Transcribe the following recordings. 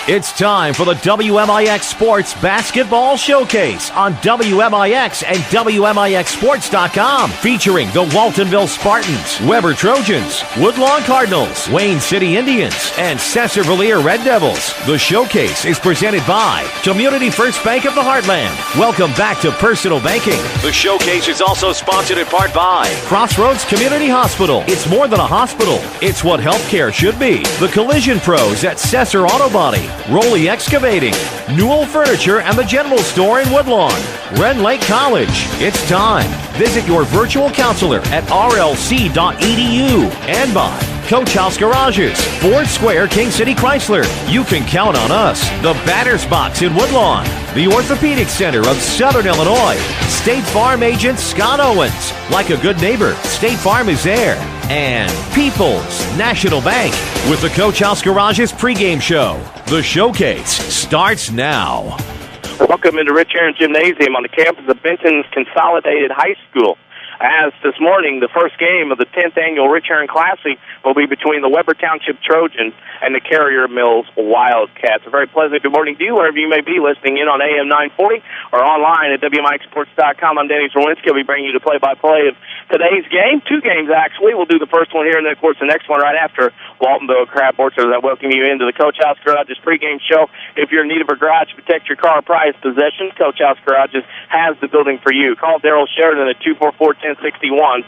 It's time for the WMIX Sports Basketball Showcase on WMIX and WMIXSports.com, featuring the Waltonville Spartans, Webber Trojans, Woodlawn Cardinals, Wayne City Indians, and Sesser-Valier Red Devils. The showcase is presented by Community First Bank of the Heartland. Welcome back to Personal Banking. The showcase is also sponsored in part by Crossroads Community Hospital. It's more than a hospital. It's what healthcare should be. The Collision Pros at Sesser Auto Body, Roley Excavating, Newell Furniture and the General Store in Woodlawn, Red Lake College. It's time. Visit your virtual counselor at rlc.edu, and by Coach House Garages, Ford Square, King City Chrysler. You can count on us. The Batter's Box in Woodlawn, the Orthopedic Center of Southern Illinois, State Farm agent Scott Owens. Like a good neighbor, State Farm is there. And People's National Bank with the Coach House Garages pregame show. The showcase starts now. Welcome into Rich Herrin Gymnasium on the campus of Benton's Consolidated High School. As this morning, the first game of the 10th annual Rich Herrin Classic will be between the Webber Township Trojans and the Carrier Mills Wildcats. A very pleasant good morning to you, wherever you may be listening in on AM 940 or online at WMIXSports.com. I'm Danny Czerwinski. I'll be bringing you the play-by-play of today's game. Two games, actually. We'll do the first one here, and then, of course, the next one right after Waltonville Crab Orchard. I welcome you into the Coach House Garages pregame show. If you're in need of a garage to protect your car or prized possessions, Coach House Garages has the building for you. Call Daryl Sheridan at 244-1061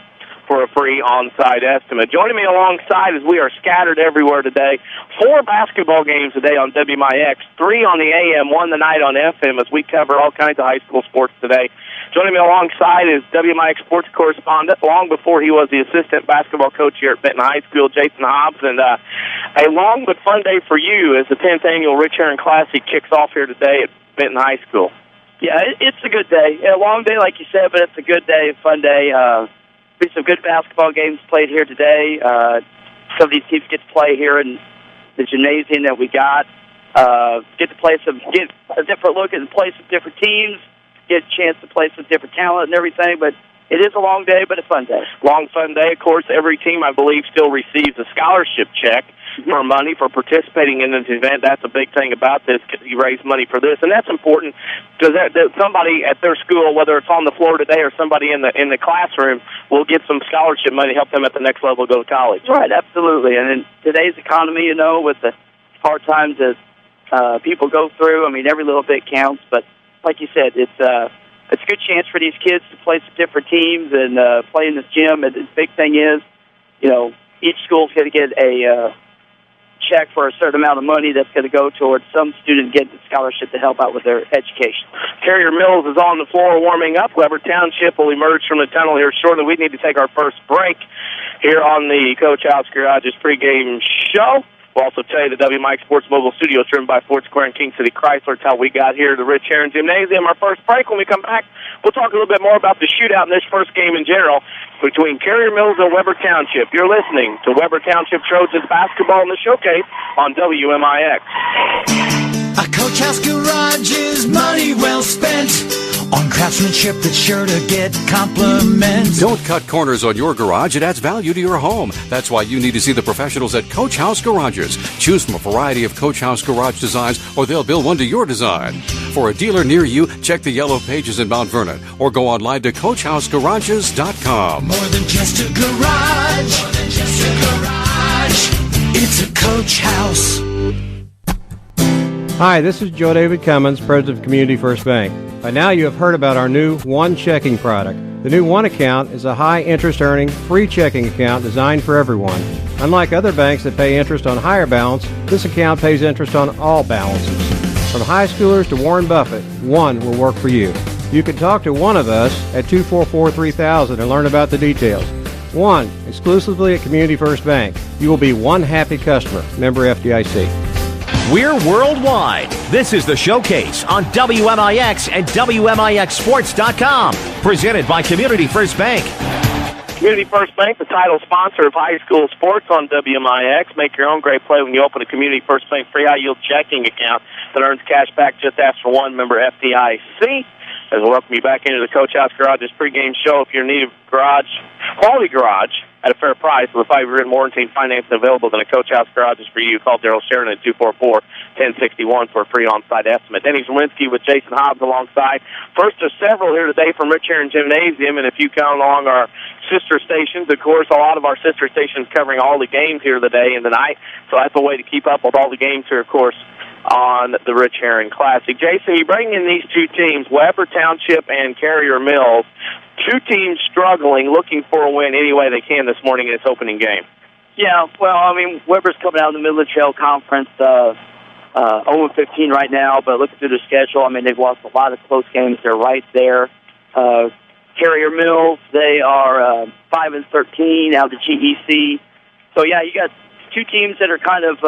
for a free on-site estimate. Joining me alongside as we are scattered everywhere today, 4 basketball games today on WMIX, 3 on the AM, 1 tonight on FM as we cover all kinds of high school sports today. Joining me alongside is WMIX sports correspondent, long before he was the assistant basketball coach here at Benton High School, Jason Hobbs. And a long but fun day for you as the 10th annual Rich Herrin Classic kicks off here today at Benton High School. Yeah, it's a good day. A long day, like you said, but it's a good day, a fun day. Be some good basketball games played here today. Some of these teams get to play here in the gymnasium that we got. Get a different look and play some different teams. Get a chance to play some different talent and everything. But it is a long day, but a fun day. Long, fun day. Of course, every team, I believe, still receives a scholarship check for money for participating in this event. That's a big thing about this, because you raise money for this, and that's important because somebody at their school, whether it's on the floor today or somebody in the classroom, will get some scholarship money to help them at the next level go to college. Right, absolutely. And in today's economy, with the hard times that people go through, every little bit counts. But like you said, it's a good chance for these kids to play some different teams and play in this gym. And the big thing is, each school's going to get a check for a certain amount of money that's going to go towards some student getting a scholarship to help out with their education. Carrier Mills is on the floor warming up. Webber Township will emerge from the tunnel here shortly. We need to take our first break here on the Coach House Garages pregame show. We'll also tell you the WMIX Sports Mobile Studio is driven by Ford Square and King City Chrysler. It's how we got here to the Rich Herrin Gymnasium. Our first break. When we come back, we'll talk a little bit more about the shootout in this first game in general between Carrier Mills and Webber Township. You're listening to Webber Township Trojans basketball in the showcase on WMIX. A Coach House Garages, money well spent on craftsmanship that's sure to get compliments. Don't cut corners on your garage. It adds value to your home. That's why you need to see the professionals at Coach House Garages. Choose from a variety of Coach House garage designs, or they'll build one to your design. For a dealer near you, check the yellow pages in Mount Vernon or go online to CoachHouseGarages.com. More than just a garage. More than just a garage. It's a Coach House. Hi, this is Joe David Cummins, President of Community First Bank. By now you have heard about our new One Checking product. The new One Account is a high-interest earning, free checking account designed for everyone. Unlike other banks that pay interest on higher balance, this account pays interest on all balances. From high schoolers to Warren Buffett, One will work for you. You can talk to one of us at 244-3000 and learn about the details. One, exclusively at Community First Bank. You will be one happy customer. Member FDIC. We're worldwide. This is the showcase on WMIX and WMIXSports.com. Presented by Community First Bank. Community First Bank, the title sponsor of high school sports on WMIX. Make your own great play when you open a Community First Bank free high-yield checking account that earns cash back. Just ask for one. Member FDIC. As we welcome you back into the Coach House Garages pregame show. If you're in need of garage, quality garage at a fair price with a 5-year written warranty and financing available, then a Coach House Garage is for you. Call Daryl Sheridan at 1061 for a free on-site estimate. Denny Czerwinski with Jason Hobbs alongside. First of several here today from Rich Herrin Gymnasium, and if you count along our sister stations, of course, a lot of our sister stations covering all the games here today and tonight, so that's a way to keep up with all the games here, of course, on the Rich Herrin Classic. Jason, you bring in these two teams, Webber Township and Carrier Mills, two teams struggling, looking for a win any way they can this morning in its opening game. Yeah, well, I mean, Webber's coming out in the middle of the trail conference, 0-15 right now, but looking through the schedule, I mean, they've lost a lot of close games. They're right there. Carrier Mills, they are 5-13 out of the GEC. So, yeah, you got two teams that are kind of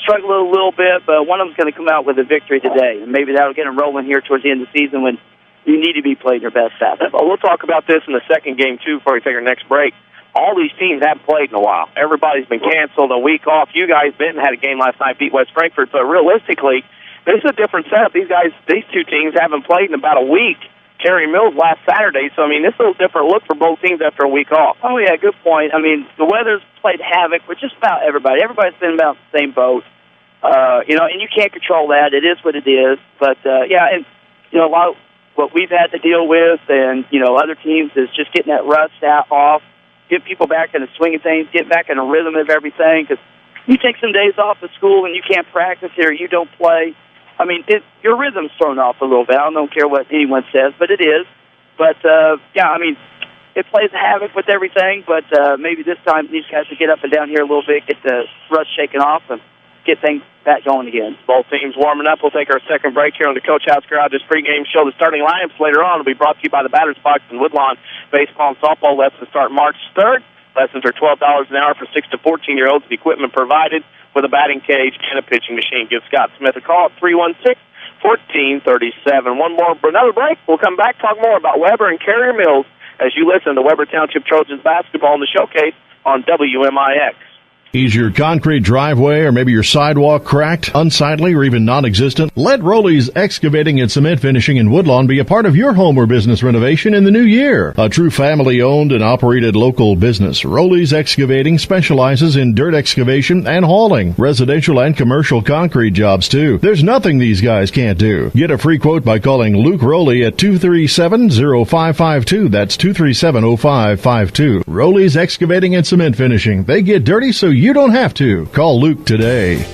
struggling a little bit, but one of them's going to come out with a victory today, and maybe that'll get them rolling here towards the end of the season when you need to be playing your best basketball. We'll talk about this in the second game, too, before we take our next break. All these teams haven't played in a while. Everybody's been canceled, a week off. You guys, Benton, had a game last night, beat West Frankfort. So realistically, this is a different setup. These two teams haven't played in about a week. Carrier Mills last Saturday. So, I mean, this is a little different look for both teams after a week off. Oh, yeah, good point. I mean, the weather's played havoc with just about everybody. Everybody's been about the same boat. And you can't control that. It is what it is. But, a lot of what we've had to deal with and, other teams is just getting that rust off. Get people back in the swing of things, get back in the rhythm of everything. Because you take some days off of school and you can't practice or you don't play. I mean, your rhythm's thrown off a little bit. I don't care what anyone says, but it is. But, it plays havoc with everything. But maybe this time these guys will get up and down here a little bit, get the rust shaken off, and get things back going again. Both teams warming up. We'll take our second break here on the Coach House Garage's pregame show. The starting lineups later on will be brought to you by the Batters Box and Woodlawn Baseball and Softball lessons start March 3rd. Lessons are $12 an hour for 6 to 14-year-olds. The equipment provided with a batting cage and a pitching machine. Give Scott Smith a call at 316-1437. Another break. We'll come back, talk more about Webber and Carrier Mills as you listen to Webber Township Trojans basketball in the showcase on WMIX. Is your concrete driveway or maybe your sidewalk cracked, unsightly, or even non-existent? Let Rowley's Excavating and Cement Finishing in Woodlawn be a part of your home or business renovation in the new year. A true family-owned and operated local business, Rowley's Excavating specializes in dirt excavation and hauling, residential and commercial concrete jobs too. There's nothing these guys can't do. Get a free quote by calling Luke Rowley at 237-0552. That's 237-0552. Rowley's Excavating and Cement Finishing. They get dirty so you don't have to. Call Luke today.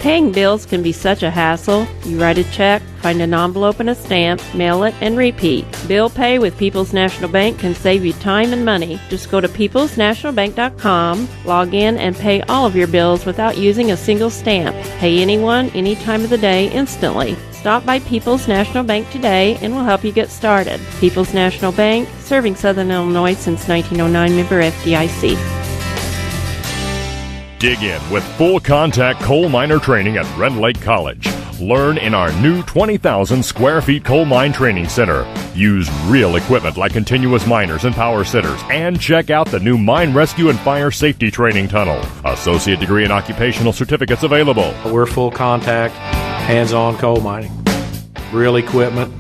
Paying bills can be such a hassle. You write a check, find an envelope and a stamp, mail it, and repeat. Bill pay with People's National Bank can save you time and money. Just go to peoplesnationalbank.com, log in, and pay all of your bills without using a single stamp. Pay anyone, any time of the day, instantly. Stop by People's National Bank today and we'll help you get started. People's National Bank, serving Southern Illinois since 1909, member FDIC. Dig in with full contact coal miner training at Red Lake College. Learn in our new 20,000 square feet coal mine training center. Use real equipment like continuous miners and power sitters. And check out the new mine rescue and fire safety training tunnel. Associate degree and occupational certificates available. We're full contact, hands-on coal mining. Real equipment,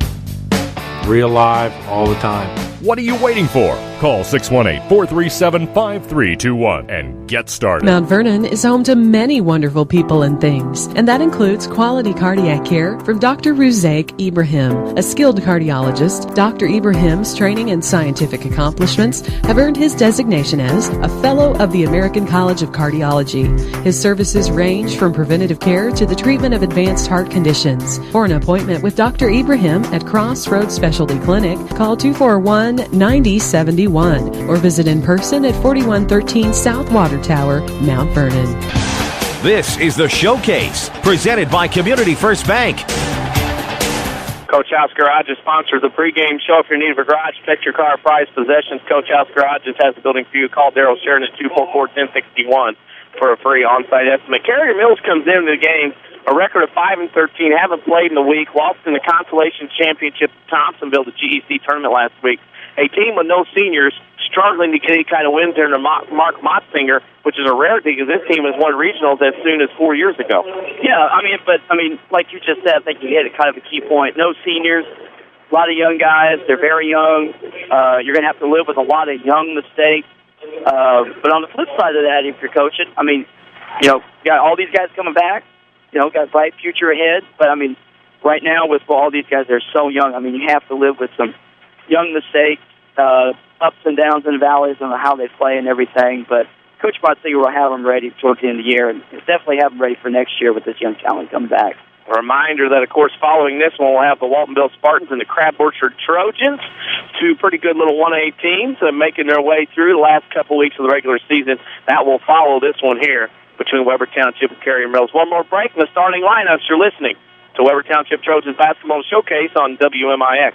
real live, all the time. What are you waiting for? Call 618-437-5321 and get started. Mount Vernon is home to many wonderful people and things, and that includes quality cardiac care from Dr. Ruzaik Ibrahim. A skilled cardiologist, Dr. Ibrahim's training and scientific accomplishments have earned his designation as a Fellow of the American College of Cardiology. His services range from preventative care to the treatment of advanced heart conditions. For an appointment with Dr. Ibrahim at Crossroads Specialty Clinic, call 241-9071 or visit in person at 4113 South Water Tower, Mount Vernon. This is the Showcase, presented by Community First Bank. Coach House Garages sponsors the pregame show. If you're in need of a garage, protect your car, prized possessions, Coach House Garages has the building for you. Call Daryl Sheridan at 244-1061 for a free on-site estimate. Carrier Mills comes into the game a record of 5-13, haven't played in a week, lost in the Consolation Championship at Thompsonville, the GEC tournament last week. A team with no seniors, struggling to get any kind of wins there under Mark Motzinger, which is a rarity because this team has won regionals as soon as 4 years ago. Yeah, but like you just said, I think you hit kind of a key point. No seniors, a lot of young guys. They're very young. You're going to have to live with a lot of young mistakes. But on the flip side of that, if you're coaching, you got all these guys coming back. got a bright future ahead. But, I mean, right now with all these guys, they're so young. I mean, you have to live with some young mistakes, ups and downs and valleys on how they play and everything. But Coach Motsinger will have them ready towards the end of the year, and definitely have them ready for next year with this young talent coming back. A reminder that, of course, following this one, we'll have the Waltonville Spartans and the Crab Orchard Trojans, two pretty good little 1A teams making their way through the last couple weeks of the regular season. That will follow this one here between Webber Township and Carrier Mills. One more break in the starting lineups. You're listening to Webber Township Trojans Basketball Showcase on WMIX.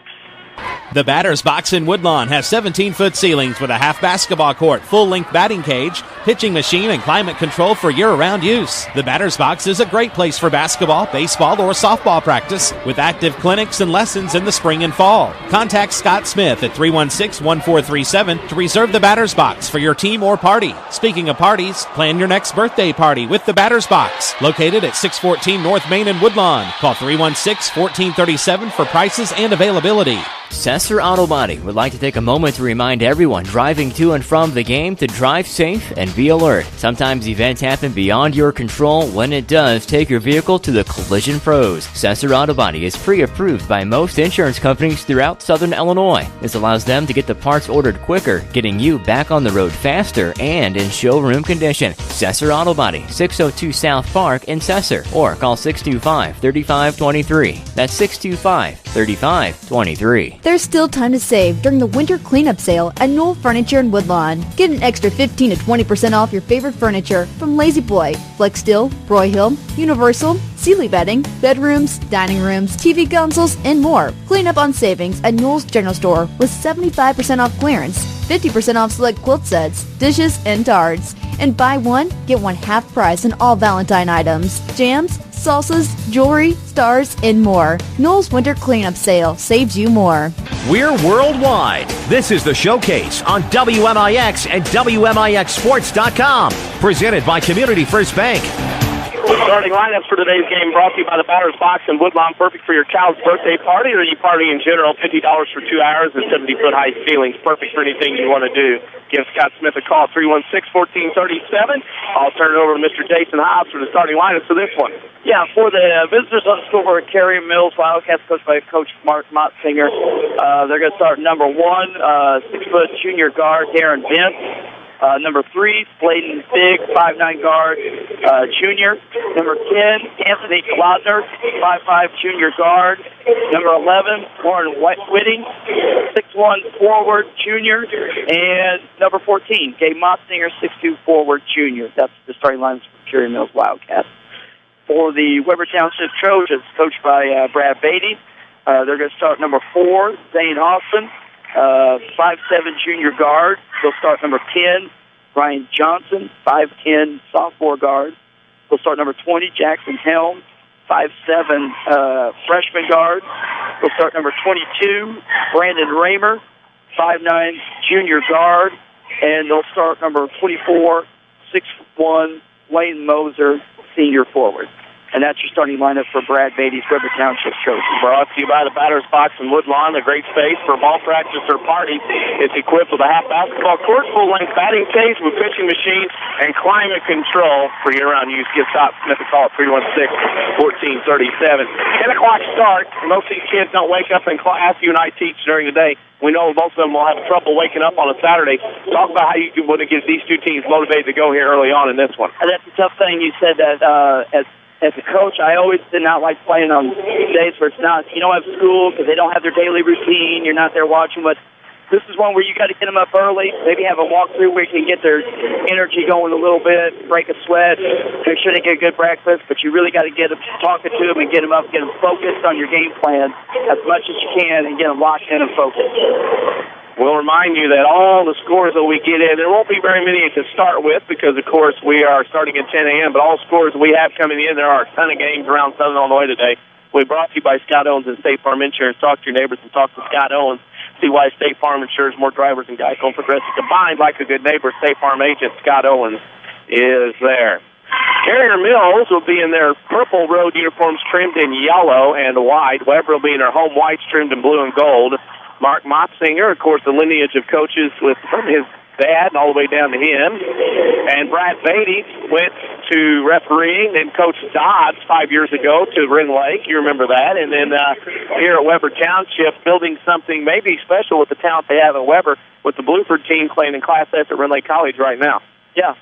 The batter's box in Woodlawn has 17-foot ceilings with a half basketball court, full-length batting cage, pitching machine, and climate control for year-round use. The batter's box is a great place for basketball, baseball, or softball practice with active clinics and lessons in the spring and fall. Contact Scott Smith at 316-1437 to reserve the batter's box for your team or party. Speaking of parties, plan your next birthday party with the batter's box. Located at 614 North Main in Woodlawn. Call 316-1437 for prices and availability. Sesser Auto Body would like to take a moment to remind everyone driving to and from the game to drive safe and be alert. Sometimes events happen beyond your control. When it does, take your vehicle to the Collision Pros. Sesser Auto Body is pre-approved by most insurance companies throughout Southern Illinois. This allows them to get the parts ordered quicker, getting you back on the road faster and in showroom condition. Sesser Auto Body, 602 South Park in Sesser, or call 625-3523. That's 625-3523. There's still time to save during the winter cleanup sale at Knoll Furniture in Woodlawn. Get an extra 15 to 20% off your favorite furniture from Lazy Boy, Flex Steel, Broyhill, Universal, Sealy Bedding, bedrooms, dining rooms, TV consoles, and more. Clean up on savings at Knoll's General Store with 75% off clearance, 50% off select quilt sets, dishes, and tards. And buy one, get one half price on all Valentine items, jams, salsas, jewelry, stars, and more. Knoll's Winter Cleanup Sale saves you more. We're worldwide. This is the Showcase on WMIX and WMIXSports.com. Presented by Community First Bank. Starting lineups for today's game brought to you by the Batter's Box in Woodlawn. Perfect for your child's birthday party or any party in general. $50 for 2 hours and 70-foot high ceilings. Perfect for anything you want to do. Give Scott Smith a call, 316-1437. I'll turn it over to Mr. Jason Hobbs for the starting lineups for this one. Yeah, for the visitors on the scoreboard, Carrier Mills Wildcats, coached by Coach Mark Motsinger. They're going to start number 1, 6-foot junior guard Darren Bent. Number 3, Bladen Big, 5'9" guard, junior. Number 10, Anthony Glodner, 5'5" junior guard. Number 11, Warren Whitting, 6'1" forward, junior. And number 14, Gabe Motsinger, 6'2" forward, junior. That's the starting lines for Carrier Mills Wildcats. For the Webber Township Trojans, coached by Brad Beatty, they're going to start number 4, Zane Austin. 5'7" junior guard. They'll start number 10, Brian Johnson, 5'10" sophomore guard. They'll start number 20, Jackson Helm, 5'7" freshman guard. They'll start number 22, Brandon Raymer, 5'9" junior guard. And they'll start number 24, 6'1", Wayne Moser, senior forward. And that's your starting lineup for Brad Beatty's Webber Township Trojans. Brought to you by the Batter's Box in Woodlawn, a great space for ball practice or parties. It's equipped with a half basketball court, full-length batting cage with pitching machine and climate control for year-round use. Give Scott Smith a call at 316-1437. 10 o'clock start. Most of these kids don't wake up in class. You and I teach during the day. We know most of them will have trouble waking up on a Saturday. Talk about how you want to get these two teams motivated to go here early on in this one. And that's a tough thing. You said that as a coach, I always did not like playing on days where you don't have school because they don't have their daily routine. You're not there watching, but this is one where you got to get them up early, maybe have a walkthrough where you can get their energy going a little bit, break a sweat, make sure they get a good breakfast, but you really got to get them talking to them and get them up, get them focused on your game plan as much as you can and get them locked in and focused. We'll remind you that all the scores that we get in, there won't be very many to start with because, of course, we are starting at 10 a.m., but all scores we have coming in, there are a ton of games around Southern Illinois today. We brought to you by Scott Owens and State Farm Insurance. Talk to your neighbors and talk to Scott Owens. See why State Farm insures more drivers than Geico and Progressive combined. Like a good neighbor, State Farm agent Scott Owens is there. Carrier Mills will be in their purple road uniforms trimmed in yellow and white. Webber will be in their home whites trimmed in blue and gold. Mark Motsinger, of course, the lineage of coaches from his dad and all the way down to him. And Brad Beatty went to refereeing and coached Dodds 5 years ago to Wren Lake. You remember that. And then here at Webber Township, building something maybe special with the talent they have at Webber with the Bluford team playing in Class S at Wren Lake College right now. Yeah,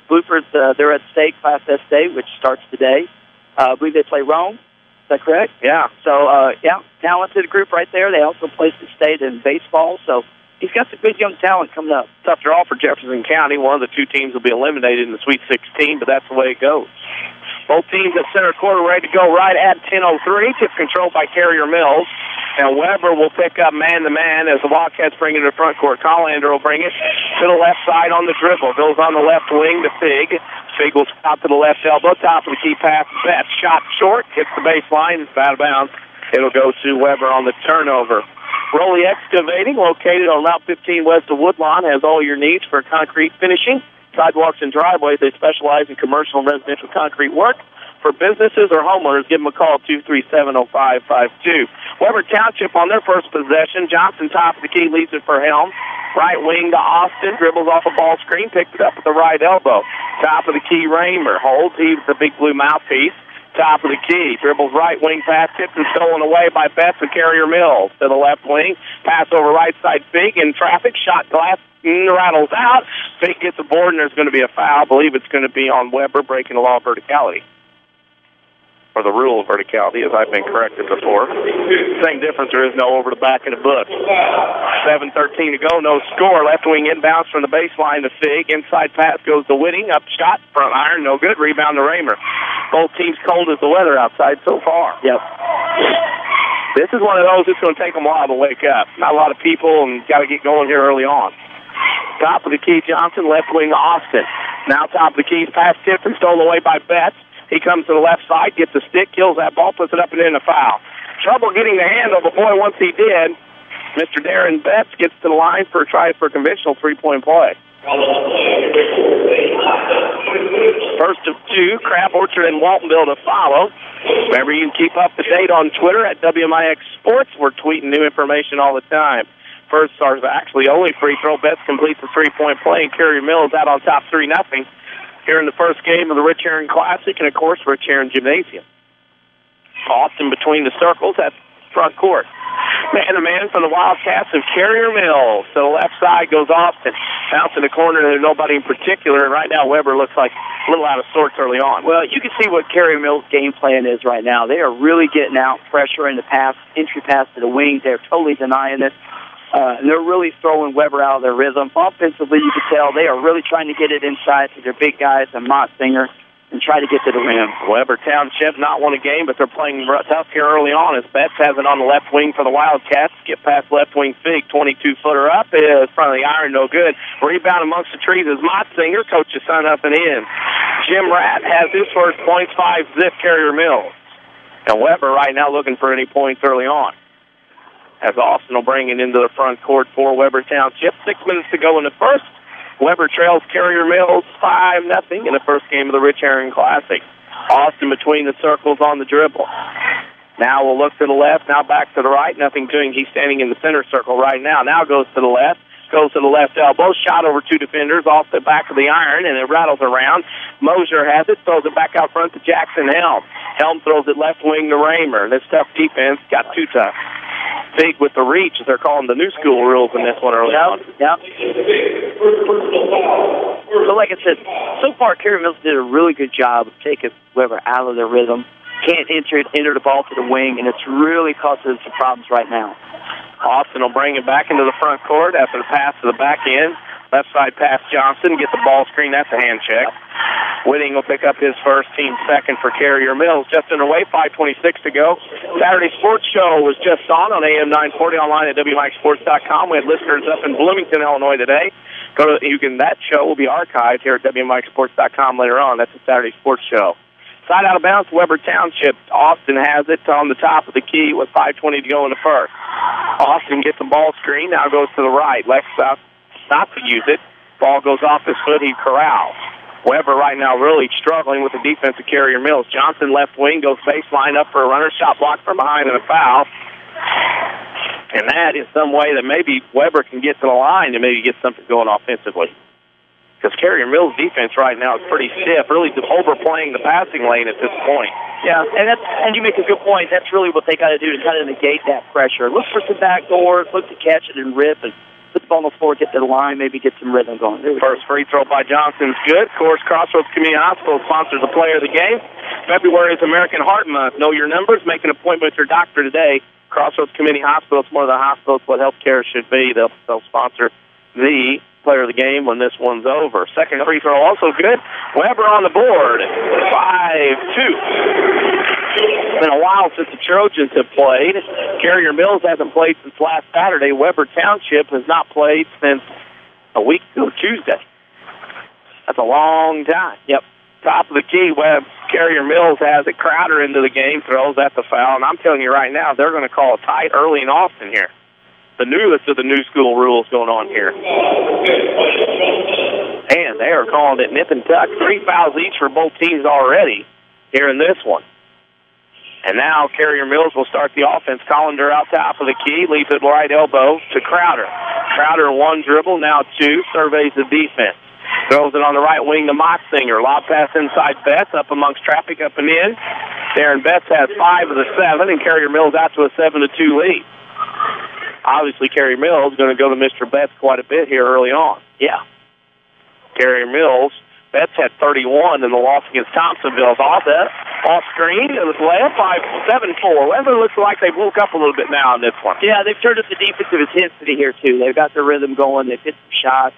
Bluford's, they're at state, Class S state, which starts today. I believe they play Rome. Is that correct? Yeah. So, talented group right there. They also placed at state in baseball, so he's got some good young talent coming up. Tough draw for Jefferson County. One of the two teams will be eliminated in the Sweet 16, but that's the way it goes. Both teams at center quarter ready to go right at 10:03. Tip controlled by Carrier Mills. And Webber will pick up man-to-man as the Wildcats bring it to the front court. Collander will bring it to the left side on the dribble. Goes on the left wing to Fig. Fig will stop to the left elbow. Top of the key pass. That shot short. Hits the baseline. It's out of bounds. It'll go to Webber on the turnover. Rowley Excavating, located on Route 15 west of Woodlawn, has all your needs for concrete finishing, sidewalks, and driveways. They specialize in commercial and residential concrete work. For businesses or homeowners, give them a call, 237-0552. Webber Township on their first possession. Johnson, top of the key, leads it for Helm. Right wing to Austin, dribbles off a ball screen, picks it up at the right elbow. Top of the key, Raymer holds. He's the big blue mouthpiece. Top of the key, dribbles right wing pass, tipped and stolen away by Betts of Carrier Mills. To the left wing, pass over right side, Fig in traffic, shot glass, rattles out. Fig gets a board, and there's going to be a foul. I believe it's going to be on Webber, breaking the law of verticality. Or the rule of verticality, as I've been corrected before. Same difference, there is no over the back of the book. 7:13 to go, no score. Left wing inbounds from the baseline to Fig. Inside pass goes to Whitting. Up shot, front iron, no good. Rebound to Raymer. Both teams cold as the weather outside so far. Yep. This is one of those that's going to take them a while to wake up. Not a lot of people, and got to get going here early on. Top of the key, Johnson. Left wing, Austin. Now top of the key, pass tipped and stolen away by Betts. He comes to the left side, gets a stick, kills that ball, puts it up and in a foul. Trouble getting the handle, but boy, once he did, Mr. Darren Betts gets to the line for a try for a conventional three-point play. First of two, Crab Orchard and Waltonville to follow. Remember, you can keep up to date on Twitter at WMIX Sports. We're tweeting new information all the time. First, or actually only free throw, Betts completes the three-point play, and Carrier Mills out on top 3-0. Here in the first game of the Rich Herrin Classic, and of course, Rich Herrin Gymnasium. Austin between the circles at front court. Man-to-man from the Wildcats of Carrier Mills. So the left side goes Austin. Bounce in the corner, there's nobody in particular, and right now Webber looks like a little out of sorts early on. Well, you can see what Carrier Mills' game plan is right now. They are really getting out pressure in the pass, entry pass to the wings. They're totally denying it. And they're really throwing Webber out of their rhythm. Offensively, you can tell they are really trying to get it inside to their big guys and Mott-Singer and try to get to the rim. Webber Township not won a game, but they're playing tough here early on as Betts has it on the left wing for the Wildcats. Get past left wing Fig, 22-footer up is front of the iron, no good. Rebound amongst the trees is Mott-Singer. Coach's son up and in. Jim Ratt has his first points, 5-zip Carrier Mills. And Webber right now looking for any points early on, as Austin will bring it into the front court for Webber Township. 6 minutes to go in the first. Webber trails Carrier Mills 5-0 in the first game of the Rich Herrin Classic. Austin between the circles on the dribble. Now we'll look to the left, now back to the right. Nothing doing. He's standing in the center circle right now. Now goes to the left. Goes to the left elbow. Shot over two defenders off the back of the iron, and it rattles around. Mosier has it. Throws it back out front to Jackson Helm. Helm throws it left wing to Raymer. This tough defense got too tough. Big with the reach, as they're calling the new school rules in this one early on. Yeah. So like I said, so far Carrier Mills did a really good job of taking Webber out of their rhythm. Can't enter the ball to the wing, and it's really causing some problems right now. Austin will bring it back into the front court after the pass to the back end. Left side pass Johnson, get the ball screen. That's a hand check. Whitting will pick up his first, team second for Carrier Mills. Just underway, 5:26 to go. Saturday Sports Show was just on AM 940, online at WMIXSports.com. We had listeners up in Bloomington, Illinois today. That show will be archived here at WMIXSports.com later on. That's the Saturday Sports Show. Side out of bounds, Webber Township. Austin has it on the top of the key with 5:20 to go in the first. Austin gets the ball screen, now goes to the right. Left south, not to use it. Ball goes off his foot, he corrals. Webber right now really struggling with the defense of Carrier Mills. Johnson left wing, goes baseline up for a runner. Shot blocked from behind and a foul. And that is some way that maybe Webber can get to the line and maybe get something going offensively. Because Carrier Mills' defense right now is pretty stiff, really overplaying the passing lane at this point. Yeah, and you make a good point. That's really what they got to do to kind of negate that pressure. Look for some back doors, look to catch it and rip, and put the ball on the floor, get to the line, maybe get some rhythm going. First free throw by Johnson's good. Of course, Crossroads Community Hospital sponsors the player of the game. February is American Heart Month. Know your numbers. Make an appointment with your doctor today. Crossroads Community Hospital, it's more than a hospital. It's what healthcare should be. They'll sponsor the player of the game when this one's over. Second free throw also good. Webber on the board. 5-2. It's been a while since the Trojans have played. Carrier Mills hasn't played since last Saturday. Webber Township has not played since a week ago Tuesday. That's a long time. Yep. Top of the key, Carrier Mills has it. Crowder into the game, throws at the foul. And I'm telling you right now, they're going to call a tight early and often here. The newest of the new school rules going on here. And they are calling it nip and tuck. 3 fouls each for both teams already here in this one. And now Carrier Mills will start the offense. Collender out top of the key, leaves it right elbow to Crowder. Crowder one dribble, now two, surveys the defense. Throws it on the right wing to Motsinger. Lob pass inside Betts, up amongst traffic, up and in. Darren Betts has 5 of the 7, and Carrier Mills out to a 7-2 lead. Obviously, Carrier Mills is going to go to Mr. Betts quite a bit here early on. Yeah. Carrier Mills, Betts had 31 in the loss against Thompsonville. Off screen, it was layup, 5-7-4. Webber looks like they've woke up a little bit now in this one. Yeah, they've turned up the defensive intensity here, too. They've got their rhythm going. They've hit some shots.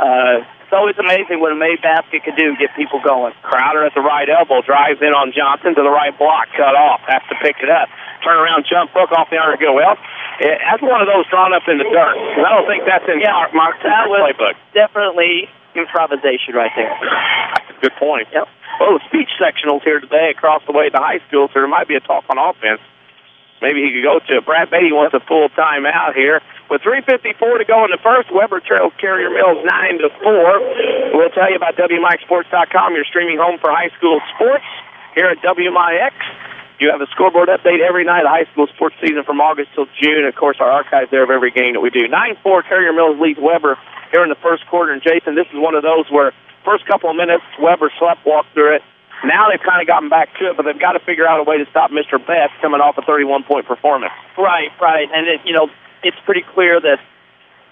It's always amazing what a made basket can do, get people going. Crowder at the right elbow, drives in on Johnson to the right block, cut off, has to pick it up. Turn around, jump hook off the arm, go. Well, that's one of those drawn up in the dirt. I don't think that's in Mark's playbook. Definitely improvisation right there. That's a good point. Yep. Well, the speech sectionals here today across the way at the high school, so there might be a talk on offense. Maybe he could go to. Brad Beatty wants a full timeout here. With 3:54 to go in the first, Webber trails Carrier Mills 9-4. We'll tell you about WMIXsports.com, your streaming home for high school sports here at WMIX. You have a scoreboard update every night of high school sports season from August till June. Of course, our archives there of every game that we do. 9-4, Carrier Mills leads Webber here in the first quarter. And, Jason, this is one of those where first couple of minutes, Webber walked through it. Now they've kind of gotten back to it, but they've got to figure out a way to stop Mr. Betts coming off a 31-point performance. Right. And, it's pretty clear that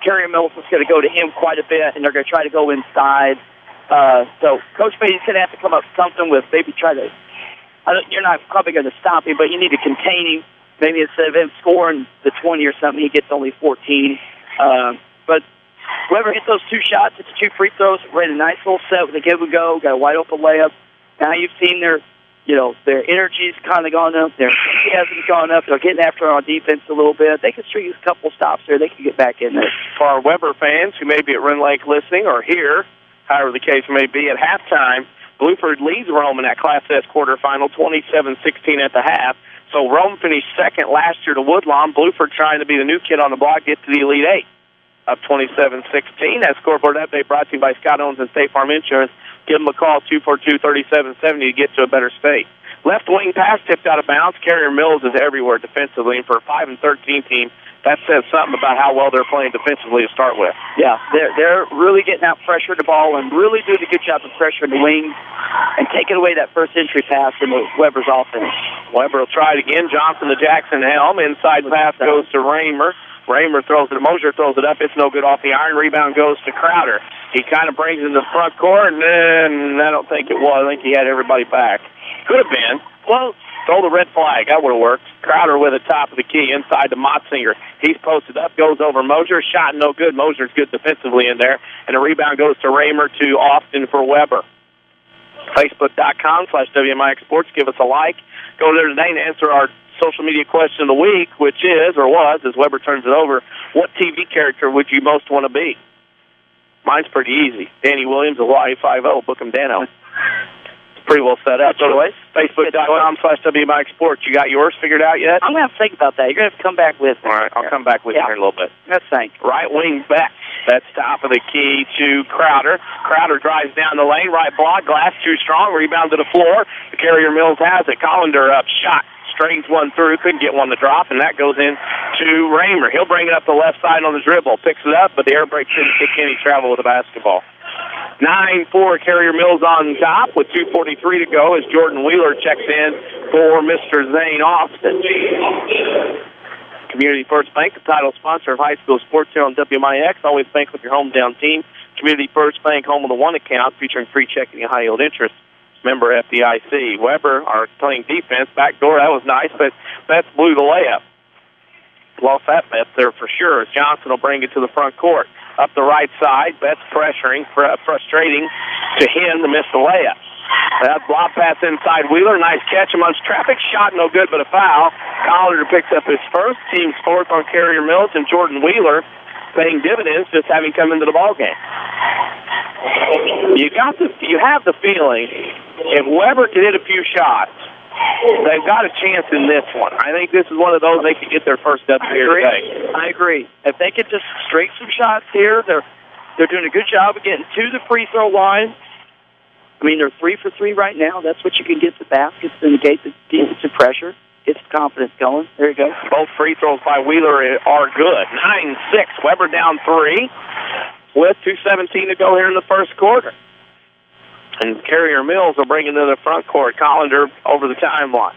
Carrier Mills is going to go to him quite a bit, and they're going to try to go inside. So Coach Beatty's going to have to come up with something with maybe try to you're not probably going to stop him, but you need to contain him. Maybe instead of him scoring the 20 or something, he gets only 14. But whoever hit those 2 shots, it's 2 free throws, ran a nice little set with a give and go, got a wide open layup. Now you've seen their energy's kind of gone up, their enthusiasm's gone up. They're getting after on defense a little bit. They can string a couple stops there. They can get back in there. For our Webber fans who may be at Rend Lake listening or here, however the case may be, at halftime, Bluford leads Rome in that Class S quarterfinal, 27-16 at the half. So Rome finished second last year to Woodlawn. Bluford trying to be the new kid on the block, get to the Elite Eight of 27-16. That scoreboard update brought to you by Scott Owens and State Farm Insurance. Give them a call, 242-3770, to get to a better state. Left wing pass tipped out of bounds. Carrier Mills is everywhere defensively, and for a 5-13 team, that says something about how well they're playing defensively to start with. Yeah, they're really getting out pressure the ball and really doing a good job of pressure in the wings and taking away that first entry pass in the Webber's offense. Webber will try it again. Johnson to Jackson Helm. Inside pass goes to Raymer. Raymer throws it. Mosier throws it up. It's no good off the iron. Rebound goes to Crowder. He kind of brings it in the front court, and then I don't think it was. I think he had everybody back. Could have been. Well, throw the red flag. That would have worked. Crowder with the top of the key inside to Motsinger. He's posted up, goes over Mosier. Shot no good. Mosier's good defensively in there. And the rebound goes to Raymer to Austin for Webber. Facebook.com/WMIX Sports. Give us a like. Go there today and answer our social media question of the week, which is, or was, as Webber turns it over, what TV character would you most want to be? Mine's pretty easy. Danny Williams, Hawaii 5-0. Book him, Dano. Pretty well set up. So, Facebook.com/WMIX Sports. You got yours figured out yet? I'm going to have to think about that. You're going to have to come back with me. All right, I'll come back with you here in a little bit. Let's think. Right wing back. That's top of the key to Crowder. Crowder drives down the lane. Right block. Glass too strong. Rebound to the floor. The Carrier Mills has it. Collender up. Shot. straightens one through, couldn't get one to drop, and that goes in to Raymer. He'll bring it up the left side on the dribble, picks it up, but the air brake didn't kick in. He traveled with the basketball. 9-4 Carrier Mills on top with 2:43 to go as Jordan Wheeler checks in for Mr. Zane Austin. Community First Bank, the title sponsor of high school sports here on WMIX. Always bank with your hometown team. Community First Bank, home of the one account, featuring free checking and high-yield interest. Member FDIC. Webber are playing defense. Backdoor, that was nice, but Betts blew the layup. Lost that Betts there for sure. Johnson will bring it to the front court. Up the right side, Betts pressuring, frustrating to him to miss the layup. That block pass inside Wheeler. Nice catch amongst traffic. Shot no good, but a foul. Colliner picks up his first. Team's fourth on Carrier Mills, and Jordan Wheeler paying dividends just having come into the ballgame. You have the feeling if Webber can hit a few shots, they've got a chance in this one. I think this is one of those they could get their first W here today. I agree. If they could just straight some shots here, they're doing a good job of getting to the free throw line. I mean, they're 3 for 3 right now. That's what you can get the baskets to negate the defensive pressure. Get some confidence going. There you go. Both free throws by Wheeler are good. 9-6. Webber down 3 with 2:17 to go here in the first quarter. And Carrier Mills will bring it to the front court. Colliner over the timeline.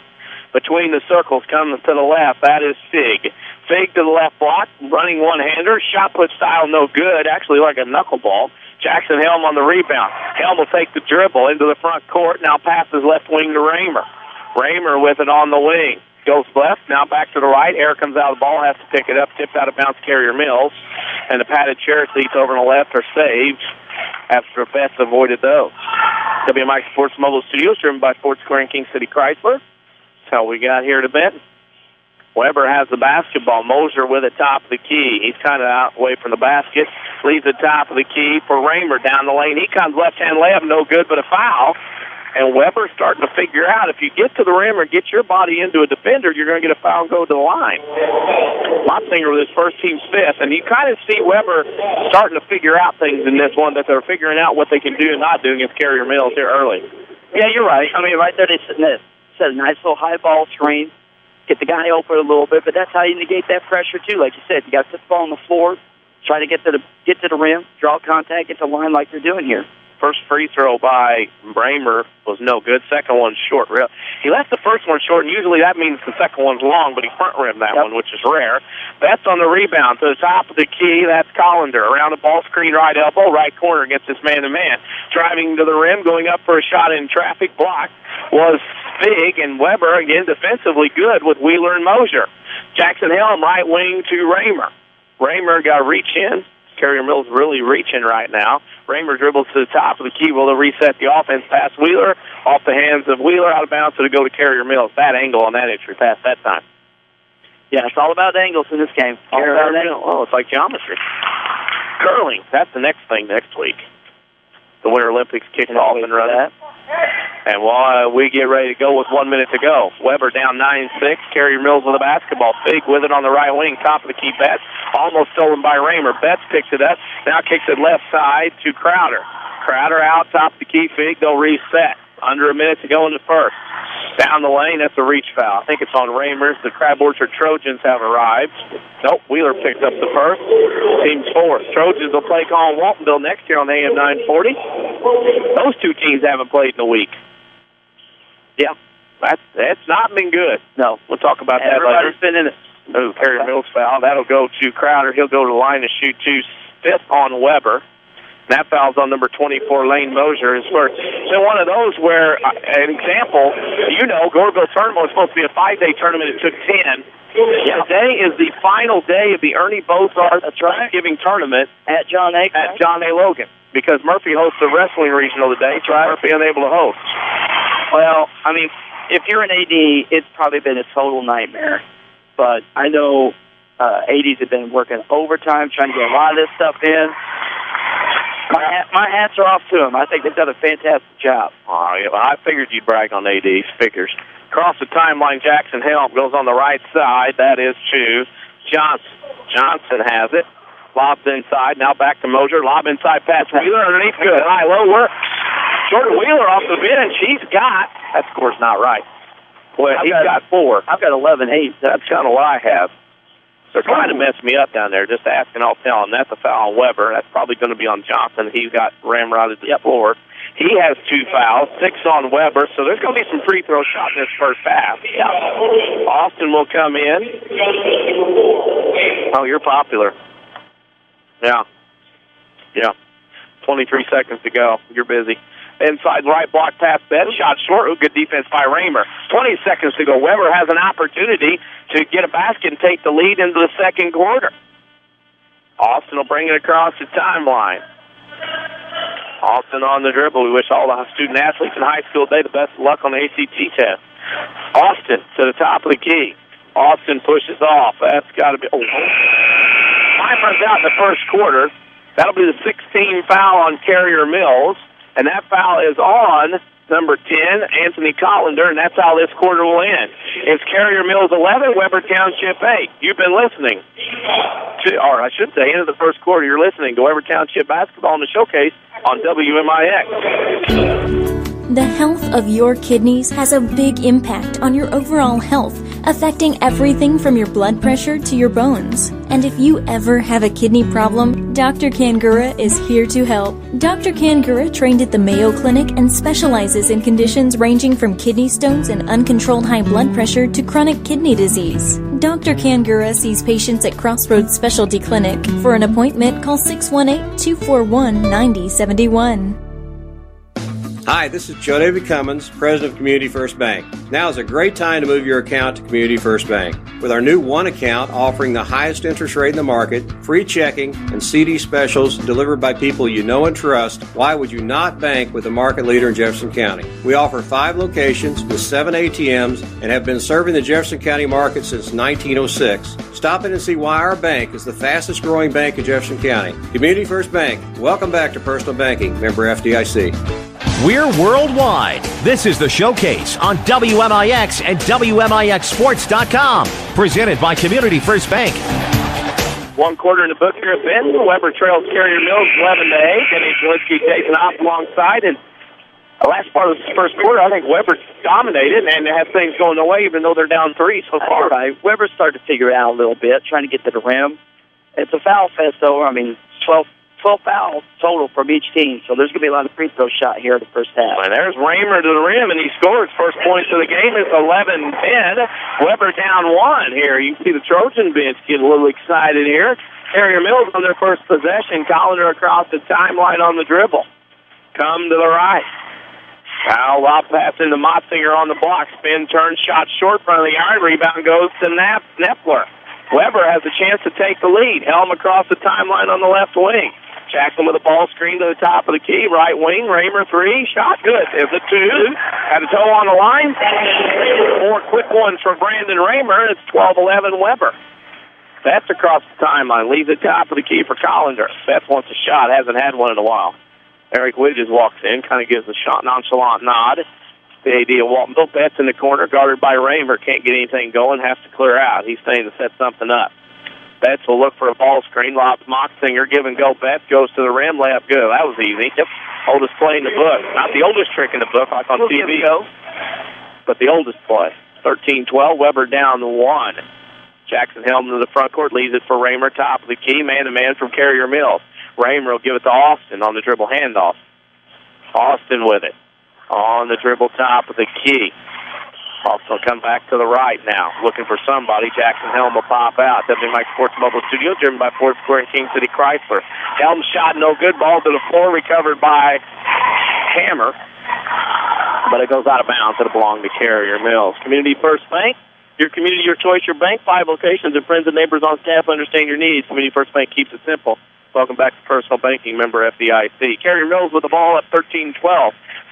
Between the circles, coming to the left, that is Fig. Fig to the left block, running one-hander. Shot put style no good, actually like a knuckleball. Jackson Helm on the rebound. Helm will take the dribble into the front court. Now passes left wing to Raymer. Raymer with it on the wing. Goes left, now back to the right. Air comes out of the ball, has to pick it up. Tipped out of bounds Carrier Mills. And the padded chair seats over on the left are saved after Betts avoided those. WMIX Sports Mobile Studios, driven by Sports Square and King City Chrysler. That's how we got here to Benton. Webber has the basketball. Moser with it top of the key. He's kind of out away from the basket. Leaves the top of the key for Raymer down the lane. He comes left-hand layup, no good, but a foul. And Webber's starting to figure out if you get to the rim or get your body into a defender, you're going to get a foul and go to the line. Lotzinger with his first team's fifth, and you kind of see Webber starting to figure out things in this one, that they're figuring out what they can do and not do against Carrier Mills here early. Yeah, you're right. I mean, right there they set a nice little high ball screen, get the guy open a little bit, but that's how you negate that pressure too. Like you said, you got to put the ball on the floor, try to get to the rim, draw contact, get to the line like they're doing here. First free throw by Raymer was no good. Second one's short. He left the first one short, and usually that means the second one's long, but he front-rimmed that one, which is rare. Betts on the rebound to the top of the key. That's Colliner. Around the ball screen, right elbow, right corner, gets this man-to-man. Driving to the rim, going up for a shot in traffic. Block was Fig, and Webber, again, defensively good with Wheeler and Mosier. Jackson Helm, right wing to Raymer. Raymer got to reach in. Carrier Mills really reaching right now. Raymer dribbles to the top of the key. Will reset the offense past Wheeler. Off the hands of Wheeler, out of bounds, so to go to Carrier Mills. Bad angle on that entry pass that time. Yeah, it's all about angles in this game. Oh, it's like geometry. Curling, that's the next thing next week. The Winter Olympics kicks off and running. And while we get ready to go with 1 minute to go, Webber down 9-6. Carrier Mills with a basketball. Fig with it on the right wing. Top of the key, Betts. Almost stolen by Raymer. Betts picks it up. Now kicks it left side to Crowder. Crowder out, top of the key, Fig. They'll reset. Under a minute to go in the first. Down the lane, that's a reach foul. I think it's on Raymers. The Crab Orchard Trojans have arrived. Nope, Wheeler picks up the first. Team's fourth. Trojans will play Colin Waltonville next year on AM 940. Those two teams haven't played in a week. Yeah, that's not been good. No. We'll talk about that later. Everybody's been in it. Oh, Carrier Mills foul. That'll go to Crowder. He'll go to the line to shoot two. Fifth on Webber. That foul's on number 24, Lane Mosier. It's been one of those where, an example, Goreville Tournament was supposed to be a 5-day tournament. It took 10. Yeah. Today is the final day of the Ernie Bozarth Thanksgiving tournament at John A. Logan, because Murphy hosts the wrestling regional today, so Murphy unable to host. Well, I mean, if you're an AD, it's probably been a total nightmare. But I know ADs have been working overtime, trying to get a lot of this stuff in. My hats are off to them. I think they've done a fantastic job. Oh, yeah, well, I figured you'd brag on AD's figures. Across the timeline, Jackson Helm goes on the right side. That is to Johnson. Johnson has it. Lobs inside. Now back to Mosier. Lob inside pass. Wheeler underneath. Good. High-low work. Jordan Wheeler off the bench. He's got. That score's not right. Well, he's got 4. I've got 11-8. That's kind of what I have. They're trying to mess me up down there. Just asking, I'll tell them. That's a foul on Webber. That's probably going to be on Johnson. He's got ramrodded to the floor. He has 2 fouls, 6 on Webber, so there's going to be some free throw shots in this first half. Yeah. Austin will come in. Oh, you're popular. Yeah. 23 seconds to go. You're busy. Inside right block pass, Benton. Shot short. Good defense by Raymer. 20 seconds to go. Webber has an opportunity to get a basket and take the lead into the second quarter. Austin will bring it across the timeline. Austin on the dribble. We wish all the student-athletes in high school today the best of luck on the ACT test. Austin to the top of the key. Austin pushes off. That's got to be... Time runs out in the first quarter. That'll be the 16th foul on Carrier Mills. And that foul is on number 10, Anthony Collender, and that's how this quarter will end. It's Carrier Mills 11, Webber Township 8. You've been listening or I should say, end of the first quarter, you're listening to Webber Township Basketball in the Showcase on WMIX. The health of your kidneys has a big impact on your overall health, affecting everything from your blood pressure to your bones. And if you ever have a kidney problem, Dr. Kangura is here to help. Dr. Kangura trained at the Mayo Clinic and specializes in conditions ranging from kidney stones and uncontrolled high blood pressure to chronic kidney disease. Dr. Kangura sees patients at Crossroads Specialty Clinic. For an appointment, call 618-241-9071. Hi, this is Joe David Cummins, President of Community First Bank. Now is a great time to move your account to Community First Bank. With our new One account offering the highest interest rate in the market, free checking, and CD specials delivered by people you know and trust, why would you not bank with the market leader in Jefferson County? We offer 5 locations with 7 ATMs and have been serving the Jefferson County market since 1906. Stop in and see why our bank is the fastest growing bank in Jefferson County. Community First Bank. Welcome back to Personal Banking. Member FDIC. We're worldwide. This is the Showcase on WMIX and WMIXsports.com. Presented by Community First Bank. 1 quarter in the book here at Benton. Webber trails Carrier Mills 11-8. Kenny Czerwinski takes an off alongside. And the last part of this first quarter, I think Webber dominated and has things going their way, even though they're down 3 so far. Right. Webber's starting to figure it out a little bit, trying to get to the rim. It's a foul fest, though. I mean, 12 fouls total from each team, so there's going to be a lot of free throw shot here in the first half. And there's Raymer to the rim, and he scores. First points of the game. It's 11-10. Webber down 1 here. You can see the Trojan bench get a little excited here. Carrier Mills on their first possession. Colliner across the timeline on the dribble. Come to the right. Foul lob pass into Motzinger on the block. Spin, turn, shot short front of the iron. Rebound goes to Knepler. Webber has a chance to take the lead. Helm across the timeline on the left wing. Jackson with a ball screen to the top of the key. Right wing, Raymer 3. Shot good. Is it 2? Had a toe on the line. 4 quick ones for Brandon Raymer. It's 12-11 Webber. That's across the timeline. Leaves the top of the key for Collender. Beth wants a shot. Hasn't had one in a while. Eric Widges walks in. Kind of gives a shot nonchalant nod. The AD of Waltonville. Betts in the corner, guarded by Raymer. Can't get anything going. Has to clear out. He's staying to set something up. Betts will look for a ball screen. Lobs Moxinger. Give and go. Betts goes to the rim. Layup good. That was easy. Yep. Oldest play in the book. Not the oldest trick in the book like on TV. But the oldest play. 13-12. Webber down to 1. Jackson Helm to the front court. Leaves it for Raymer. Top of the key. Man-to-man from Carrier Mills. Raymer will give it to Austin on the dribble handoff. Austin with it. On the dribble top of the key. Also come back to the right now, looking for somebody. Jackson Helm will pop out. WMIX Sports Mobile Studio, driven by Ford Square and King City Chrysler. Helm shot no good. Ball to the floor, recovered by Hammer. But it goes out of bounds. It'll belong to Carrier Mills. Community First Bank. Your community, your choice, your bank. 5 locations and friends and neighbors on staff understand your needs. Community First Bank keeps it simple. Welcome back to Personal Banking, member FDIC. Carrier Mills with the ball at 13-12.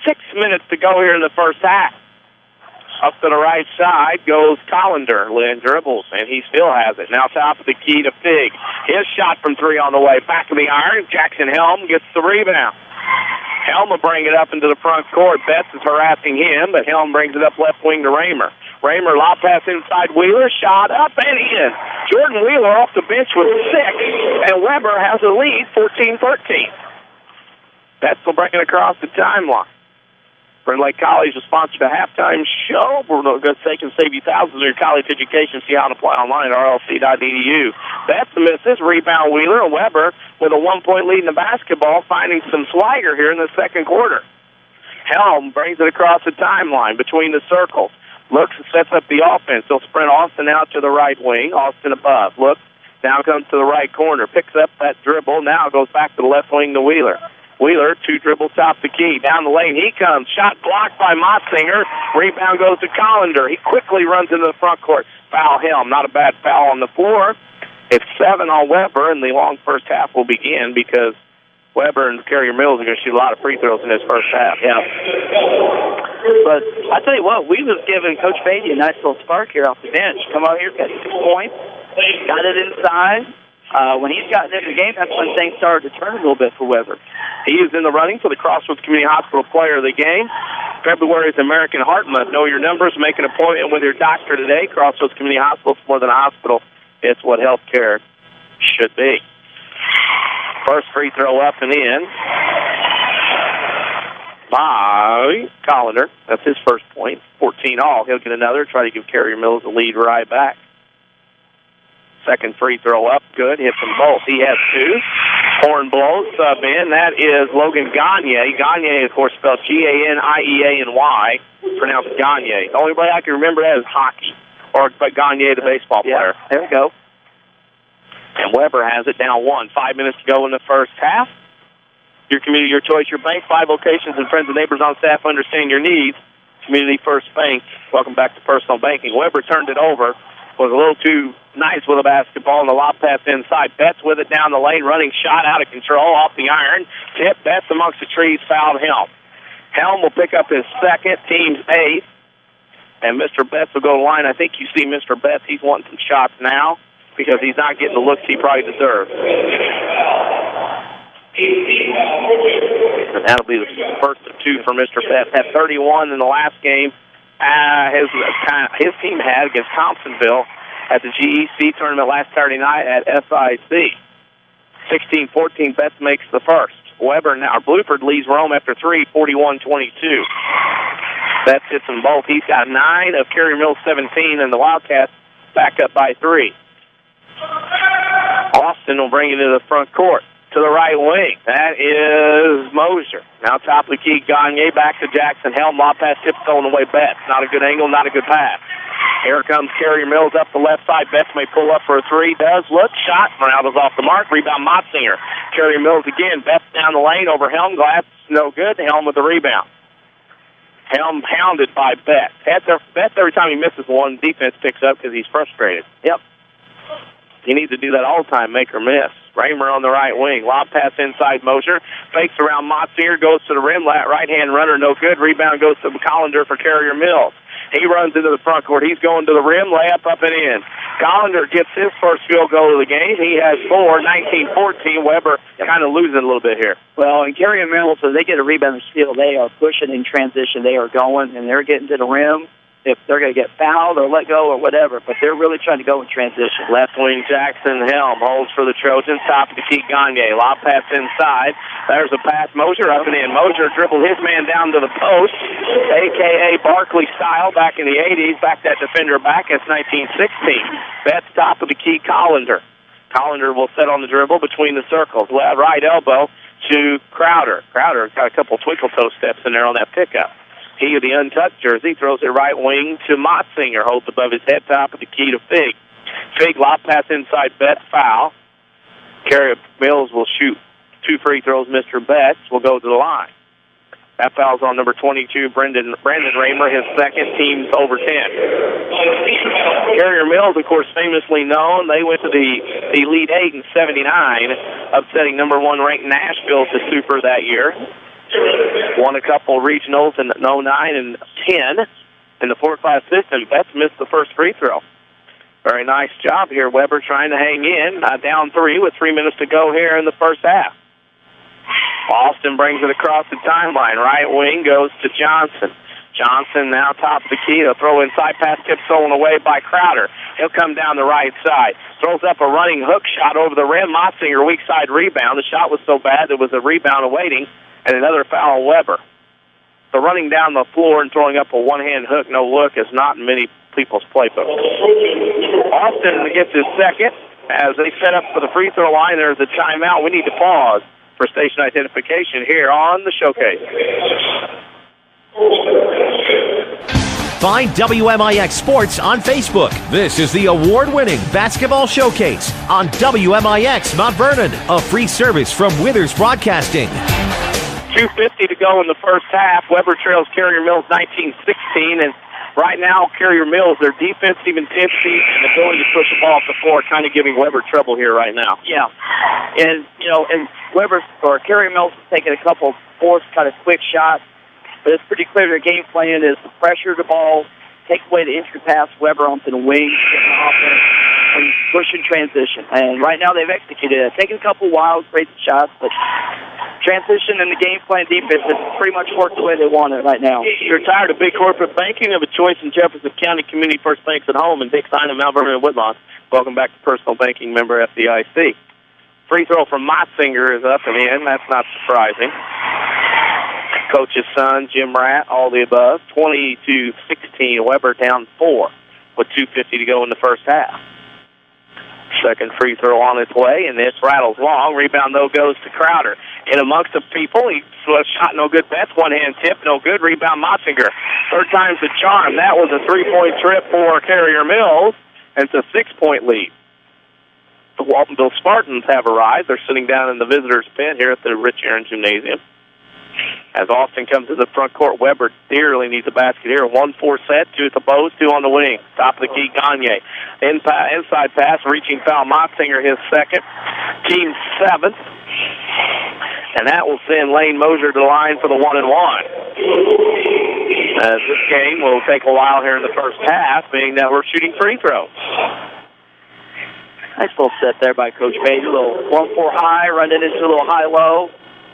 6 minutes to go here in the first half. Up to the right side goes Collender. Lynn dribbles, and he still has it. Now top of the key to Fig. His shot from 3 on the way. Back of the iron. Jackson Helm gets the rebound. Helm will bring it up into the front court. Betts is harassing him, but Helm brings it up left wing to Raymer. Raymer lob pass inside Wheeler. Shot up and in. Jordan Wheeler off the bench with 6, and Webber has a lead 14-13. Betts will bring it across the timeline. Brent Lake College is sponsored a halftime show. For no good sake and save you thousands of your college education. See how to apply online at rlc.edu. That's the misses. Rebound Wheeler and Webber with a 1-point lead in the basketball, finding some swagger here in the second quarter. Helm brings it across the timeline between the circles. Looks and sets up the offense. He'll sprint Austin out to the right wing. Austin above. Looks. Now comes to the right corner. Picks up that dribble. Now goes back to the left wing to Wheeler. Wheeler, 2 dribbles top the key. Down the lane he comes. Shot blocked by Motzinger. Rebound goes to Collender. He quickly runs into the front court. Foul Helm. Not a bad foul on the floor. It's 7 on Webber, and the long first half will begin because Webber and Carrier Mills are going to shoot a lot of free throws in this first half. Yeah. But I tell you what, we was giving Coach Beatty a nice little spark here off the bench. Come out here, got 6 points, got it inside. When he's gotten into the game, that's when things started to turn a little bit for Webber. He is in the running for the Crossroads Community Hospital Player of the Game. February is American Heart Month. Know your numbers. Make an appointment with your doctor today. Crossroads Community Hospital is more than a hospital. It's what health care should be. First free throw up and in by Collender. That's his first point. 14 all. He'll get another. Try to give Carrier Mills the lead right back. Second free throw up. Good. Hits them both. He has 2. Horn blows. Sub in. That is Logan Gagne. Gagne, of course, spelled G-A-N-I-E-A-N-Y. Pronounced Gagne. The only way I can remember that is hockey. Or Gagne, the baseball player. Yeah, there we go. And Webber has it down 1. 5 minutes to go in the first half. Your community, your choice, your bank. 5 locations and friends and neighbors on staff understand your needs. Community First Bank. Welcome back to personal banking. Webber turned it over. Was a little too nice with a basketball and the lob pass inside. Betts with it down the lane. Running shot out of control off the iron. Tip. Betts amongst the trees. Fouled Helm. Helm will pick up his second. Team's 8th. And Mr. Betts will go to the line. I think you see Mr. Betts. He's wanting some shots now, because he's not getting the looks he probably deserves. And that'll be the first of 2 for Mr. Betts. Had 31 in the last game his team had against Thompsonville at the GEC tournament last Saturday night at SIC. 16-14, Betts makes the first. Webber now, Bluford leads Rome after 3, 41-22. Betts hits them both. He's got 9 of Carrier Mills 17, and the Wildcats back up by 3. Austin will bring it to the front court. To the right wing. That is Mosier. Now top of the key, Gagne back to Jackson. Helm, lob pass, tip stolen away. Betts. Not a good angle, not a good pass. Here comes Carrier Mills up the left side. Betts may pull up for a 3. Does look. Shot. Ronaldo's off the mark. Rebound Motzinger. Carrier Mills again. Betts down the lane over Helm. Glass. No good. Helm with the rebound. Helm pounded by Betts. Betts, every time he misses one, defense picks up because he's frustrated. Yep. He needs to do that all the time, make or miss. Raymer on the right wing. Lob pass inside Mosier. Fakes around Motzinger. Goes to the rim. Right-hand runner, no good. Rebound goes to Collender for Carrier Mills. He runs into the front court. He's going to the rim. Layup up and in. Collender gets his first field goal of the game. He has 4, 19-14. Webber kind of losing a little bit here. Well, in Carrier Mills, if they get a rebound and steal, they are pushing in transition. They are going, and they're getting to the rim. If they're going to get fouled or let go or whatever, but they're really trying to go in transition. Left wing Jackson Helm holds for the Trojans. Top of the key Gagne. Lob pass inside. There's a pass. Mosier up and in. Mosier dribbled his man down to the post, a.k.a. Barkley style back in the 80s. Back that defender back. It's 1916. Betts top of the key Collender. Collender will set on the dribble between the circles. Right elbow to Crowder. Crowder got a couple twinkle toe steps in there on that pickup. He of the untouched jersey throws it right wing to Motzinger. Holds above his head, top of the key to Fig. Fig lob pass inside. Betts foul. Carrier Mills will shoot 2 free throws. Mr. Betts will go to the line. That foul's on number 22, Brandon Raymer, his second. Team's over 10. Carrier Mills, of course, famously known. They went to the Elite 8 in 79, upsetting number 1 ranked Nashville to Super that year. Won a couple regionals in 09 and 10 in the 4-5 system. Betts missed the first free throw. Very nice job here. Webber trying to hang in. Down 3 with 3 minutes to go here in the first half. Austin brings it across the timeline. Right wing goes to Johnson. Johnson now top of the key. He'll throw inside pass, tip stolen away by Crowder. He'll come down the right side. Throws up a running hook shot over the rim. Motzinger, weak side rebound. The shot was so bad there was a rebound awaiting. And another foul on Webber. the running down the floor and throwing up a one-hand hook, no look, is not in many people's playbook. Austin gets his second. As they set up for the free throw line, there's a timeout. We need to pause for station identification here on the showcase. Find WMIX Sports on Facebook. This is the award-winning basketball showcase on WMIX Mount Vernon, a free service from Withers Broadcasting. 2:50 to go in the first half. Webber trails Carrier Mills 19-16, and right now Carrier Mills, their defensive intensity and ability to push the ball off the floor, kind of giving Webber trouble here right now. Yeah, and Webber or Carrier Mills is taking a couple forced kind of quick shots, but it's pretty clear their game plan is to pressure the ball, take away the entry pass, Webber onto the wing, and push in transition. And right now they've executed it. Taking a couple wild, great shots, but transition and the game plan defense has pretty much worked the way they want it right now. You're tired of big corporate banking? Of a choice in Jefferson County Community First Banks at home and Big Sign in Mount Vernon and Woodlawn. Welcome back to Personal Banking, member FDIC. Free throw from Mossinger is up and in. That's not surprising. Coach's son, Jim Ratt, all the above. 20-16, Webber down 4 with 2:50 to go in the first half. Second free throw on its way, and this rattles long. Rebound, though, goes to Crowder. In amongst the people, he shot no good. That's one-hand tip, no good. Rebound, Mossinger. Third time's the charm. That was a three-point trip for Carrier Mills, and it's a 6-point lead. The Waltonville Spartans have arrived. They're sitting down in the visitors' pen here at the Rich Herrin Gymnasium. As Austin comes to the front court, Webber dearly needs a basket here. 1-4 set, 2 at the bows, 2 on the wing. Top of the key, Gagne. Inside pass, reaching foul, Motsinger, his second. Team 7th. And that will send Lane Mosier to the line for the 1-and-1. As this game will take a while here in the first half, being that we're shooting free throws. Nice little set there by Coach Page. A little 1-4 high, running into a little high-low.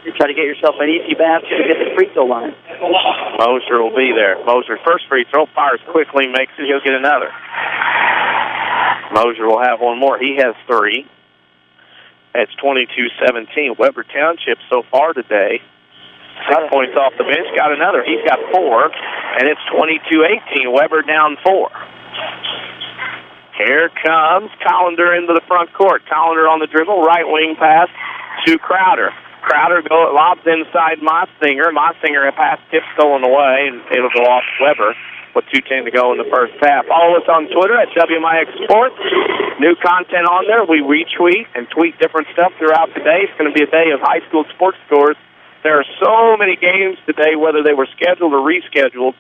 You try to get yourself an easy basket to get the free throw line. Mosier will be there. Mosier's first free throw, fires quickly, makes it. He'll get another. Mosier will have one more. He has 3. It's 22-17. Webber Township so far today, 6 points off the bench, got another. He's got 4, and it's 22-18. Webber down 4. Here comes Collender into the front court. Collender on the dribble, right wing pass to Crowder. Crowder lobs inside Mossinger. Mossinger, a pass tip stolen away, and it'll go off Webber with 2:10 to go in the first half. Follow us on Twitter at WMIX Sports. New content on there. We retweet and tweet different stuff throughout the day. It's going to be a day of high school sports scores. There are so many games today, whether they were scheduled or rescheduled.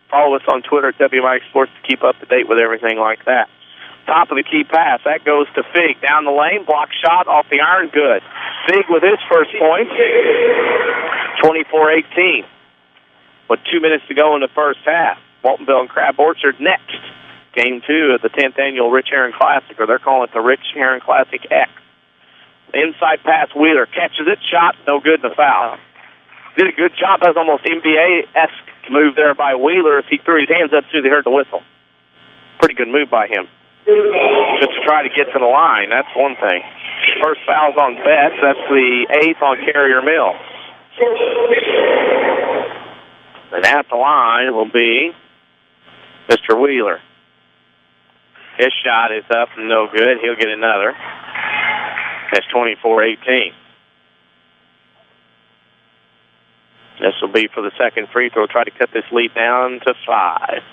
Follow us on Twitter at WMIX Sports to keep up to date with everything like that. Top of the key pass. That goes to Fig. Down the lane, block shot off the iron. Good. Fig with his first point. 24-18. With 2 minutes to go in the first half. Waltonville and Crab Orchard next. Game 2 of the 10th annual Rich Herrin Classic, or they're calling it the Rich Herrin Classic X. Inside pass, Wheeler catches it. Shot, no good, and a foul. Did a good job. That was almost NBA-esque move there by Wheeler as he threw his hands up as soon as he heard the whistle. Pretty good move by him. Just to try to get to the line, that's one thing. First foul's on Betts. That's the 8th on Carrier Mills. And at the line will be Mr. Wheeler. His shot is up and no good. He'll get another. That's 24-18. This will be for the second free throw. Try to cut this lead down to 5.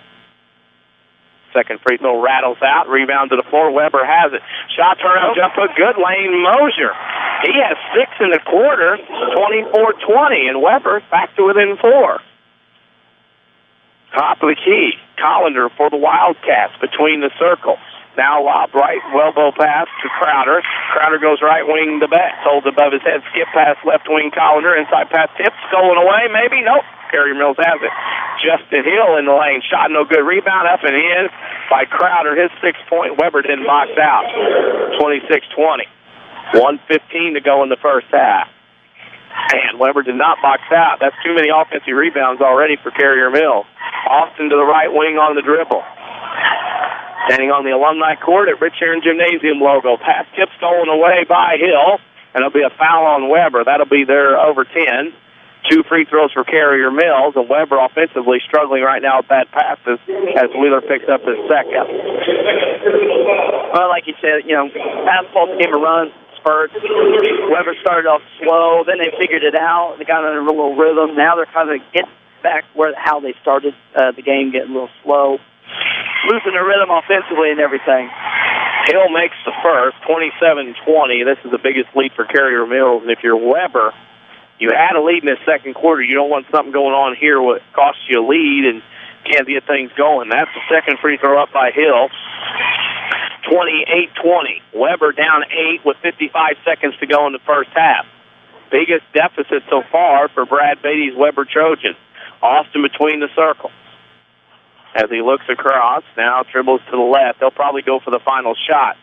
Second free throw rattles out. Rebound to the floor. Webber has it. Shot turnover, jump hook, good. Lane Mosier. He has 6 in the quarter. 24-20, and Webber back to within 4. Top of the key. Collender for the Wildcats between the circles. Now lob right, elbow pass to Crowder. Crowder goes right wing to Betts. Holds above his head. Skip pass left wing Collender. Inside pass tip. Stolen away maybe. Nope. Carrier Mills has it. Justin Hill in the lane. Shot no good. Rebound up and in by Crowder. His 6-point. Webber didn't box out. 26-20. 1:15 to go in the first half. And Webber did not box out. That's too many offensive rebounds already for Carrier Mills. Austin to the right wing on the dribble. Standing on the alumni court at Rich Herrin Gymnasium logo. Pass tip stolen away by Hill. And it'll be a foul on Webber. That'll be their over 10. 2 free throws for Carrier Mills, and Webber offensively struggling right now with bad passes as Wheeler picks up his second. Well, like you said, basketball became a run spurt. Webber started off slow, then they figured it out. They got in a little rhythm. Now they're kind of getting back how they started the game, getting a little slow, losing their rhythm offensively and everything. Hill makes the first, 27-20. This is the biggest lead for Carrier Mills, and if you're Webber, you had a lead in the second quarter. You don't want something going on here what costs you a lead and can't get things going. That's the second free throw up by Hill. 28-20. Webber down 8 with 55 seconds to go in the first half. Biggest deficit so far for Brad Beatty's Webber Trojans. Austin between the circles. As he looks across, now dribbles to the left. They'll probably go for the final shot.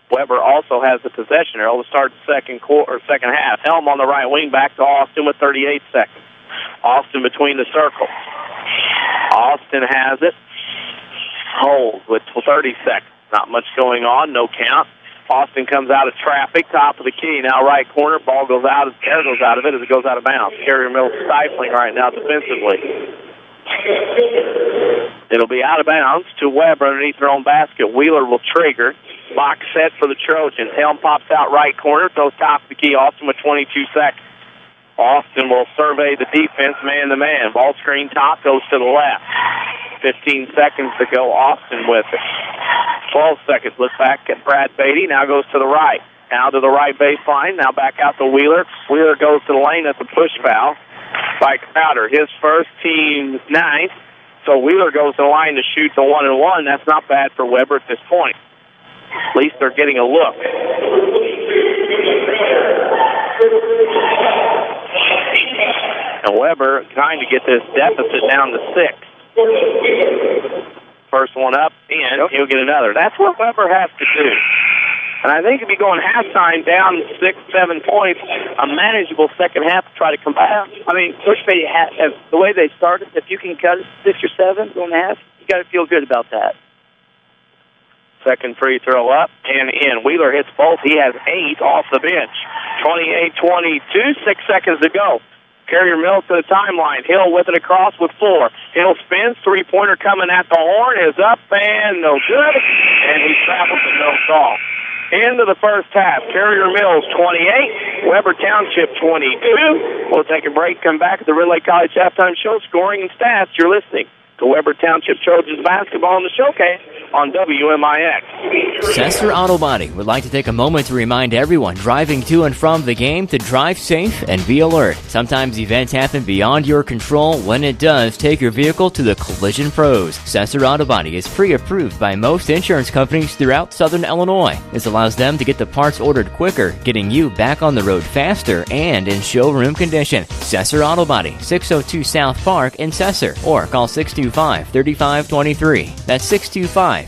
Webber also has the possession. They'll start the second half. Helm on the right wing, back to Austin with 38 seconds. Austin between the circles. Austin has it. Holds with 30 seconds. Not much going on, no count. Austin comes out of traffic, top of the key. Now right corner, ball goes out. Air goes out of it as it goes out of bounds. Carrier Mills stifling right now defensively. It'll be out of bounds to Webber underneath their own basket. Wheeler will trigger. Box set for the Trojans. Helm pops out right corner, goes top of the key. Austin with 22 seconds. Austin will survey the defense man-to-man. Ball screen top, goes to the left. 15 seconds to go. Austin with it. 12 seconds. Look back at Brad Beatty. Now goes to the right. Now to the right baseline. Now back out to Wheeler. Wheeler goes to the lane. That's a push foul by Crowder. His first, team's 9th. So Wheeler goes to the line to shoot the 1-and-1. That's not bad for Webber at this point. At least they're getting a look. And Webber trying to get this deficit down to 6. First one up, and he'll get another. That's what Webber has to do. And I think if you go in halftime down 6-7 points, a manageable second half to try to come back. I mean, Coach Beatty, the way they started, if you can cut it 6 or 7 going half, you got to feel good about that. Second free throw up and in. Wheeler hits both. He has 8 off the bench. 28-22, 6 seconds to go. Carrier Mills to the timeline. Hill with it across with 4. Hill spins. Three-pointer coming at the horn is up and no good. And he travels and no call. End of the first half. Carrier Mills 28. Webber Township 22. We'll take a break. Come back at the Red Lake College halftime show. Scoring and stats. You're listening to Webber Township Trojans basketball in the showcase on WMIX. Sesser Auto Body would like to take a moment to remind everyone driving to and from the game to drive safe and be alert. Sometimes events happen beyond your control. When it does, take your vehicle to the collision pros. Sesser Auto Body is pre-approved by most insurance companies throughout Southern Illinois. This allows them to get the parts ordered quicker, getting you back on the road faster and in showroom condition. Sesser Auto Body, 602 South Park in Sesser, or call 625-3523. That's 625-3523.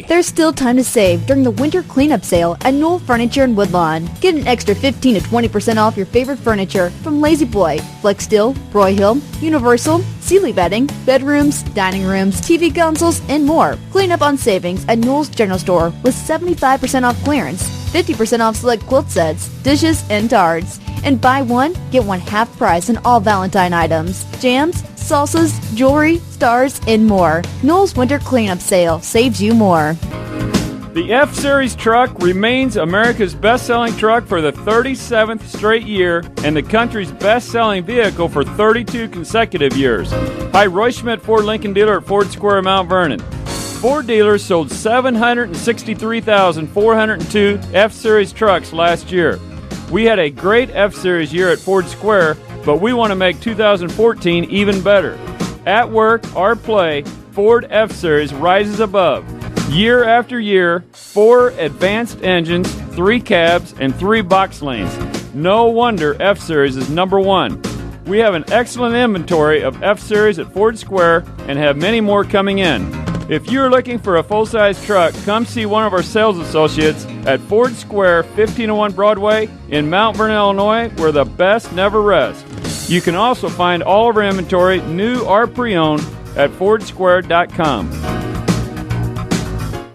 There's still time to save during the winter cleanup sale at Knoll Furniture in Woodlawn. Get an extra 15 to 20% off your favorite furniture from Lazy Boy, Flex Steel, Broyhill, Universal, Sealy Bedding, bedrooms, dining rooms, TV consoles, and more. Clean up on savings at Knoll's General Store with 75% off clearance, 50% off select quilt sets, dishes, and tards. And buy one, get one half price on all Valentine items. Jams, salsas, jewelry, stars, and more. Knoll's Winter Cleanup Sale saves you more. The F-Series truck remains America's best-selling truck for the 37th straight year and the country's best-selling vehicle for 32 consecutive years. Hi, Roy Schmidt Ford Lincoln dealer at Ford Square, Mount Vernon. Ford dealers sold 763,402 F-Series trucks last year. We had a great F-Series year at Ford Square, but we want to make 2014 even better. At work or play, Ford F-Series rises above. Year after year, 4 advanced engines, 3 cabs, and 3 box lanes. No wonder F-Series is number 1. We have an excellent inventory of F-Series at Ford Square and have many more coming in. If you're looking for a full-size truck, come see one of our sales associates at Ford Square, 1501 Broadway in Mount Vernon, Illinois, where the best never rest. You can also find all of our inventory, new or pre-owned, at FordSquare.com.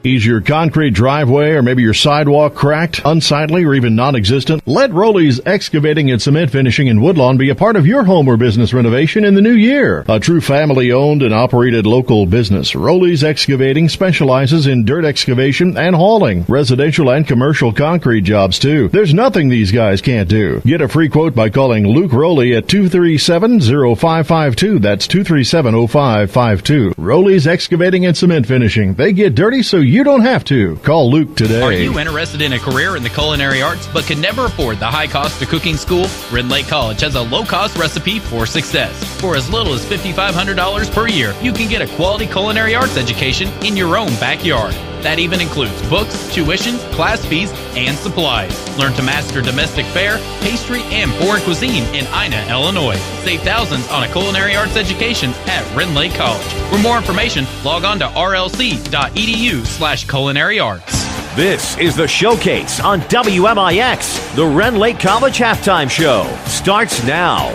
Is your concrete driveway or maybe your sidewalk cracked, unsightly, or even non-existent? Let Rowley's Excavating and Cement Finishing in Woodlawn be a part of your home or business renovation in the new year. A true family-owned and operated local business, Rowley's Excavating specializes in dirt excavation and hauling, residential and commercial concrete jobs too. There's nothing these guys can't do. Get a free quote by calling Luke Rowley at 237-0552. That's 237-0552. Rowley's Excavating and Cement Finishing. They get dirty so you don't have to. Call Luke today. Are you interested in a career in the culinary arts but can never afford the high cost of cooking school? Rend Lake College has a low-cost recipe for success. For as little as $5,500 per year, you can get a quality culinary arts education in your own backyard. That even includes books, tuitions, class fees, and supplies. Learn to master domestic fare, pastry, and foreign cuisine in Ina, Illinois. Save thousands on a culinary arts education at Rend Lake College. For more information, log on to rlc.edu/culinary arts. This is the Showcase on WMIX. The Rend Lake College Halftime Show starts now.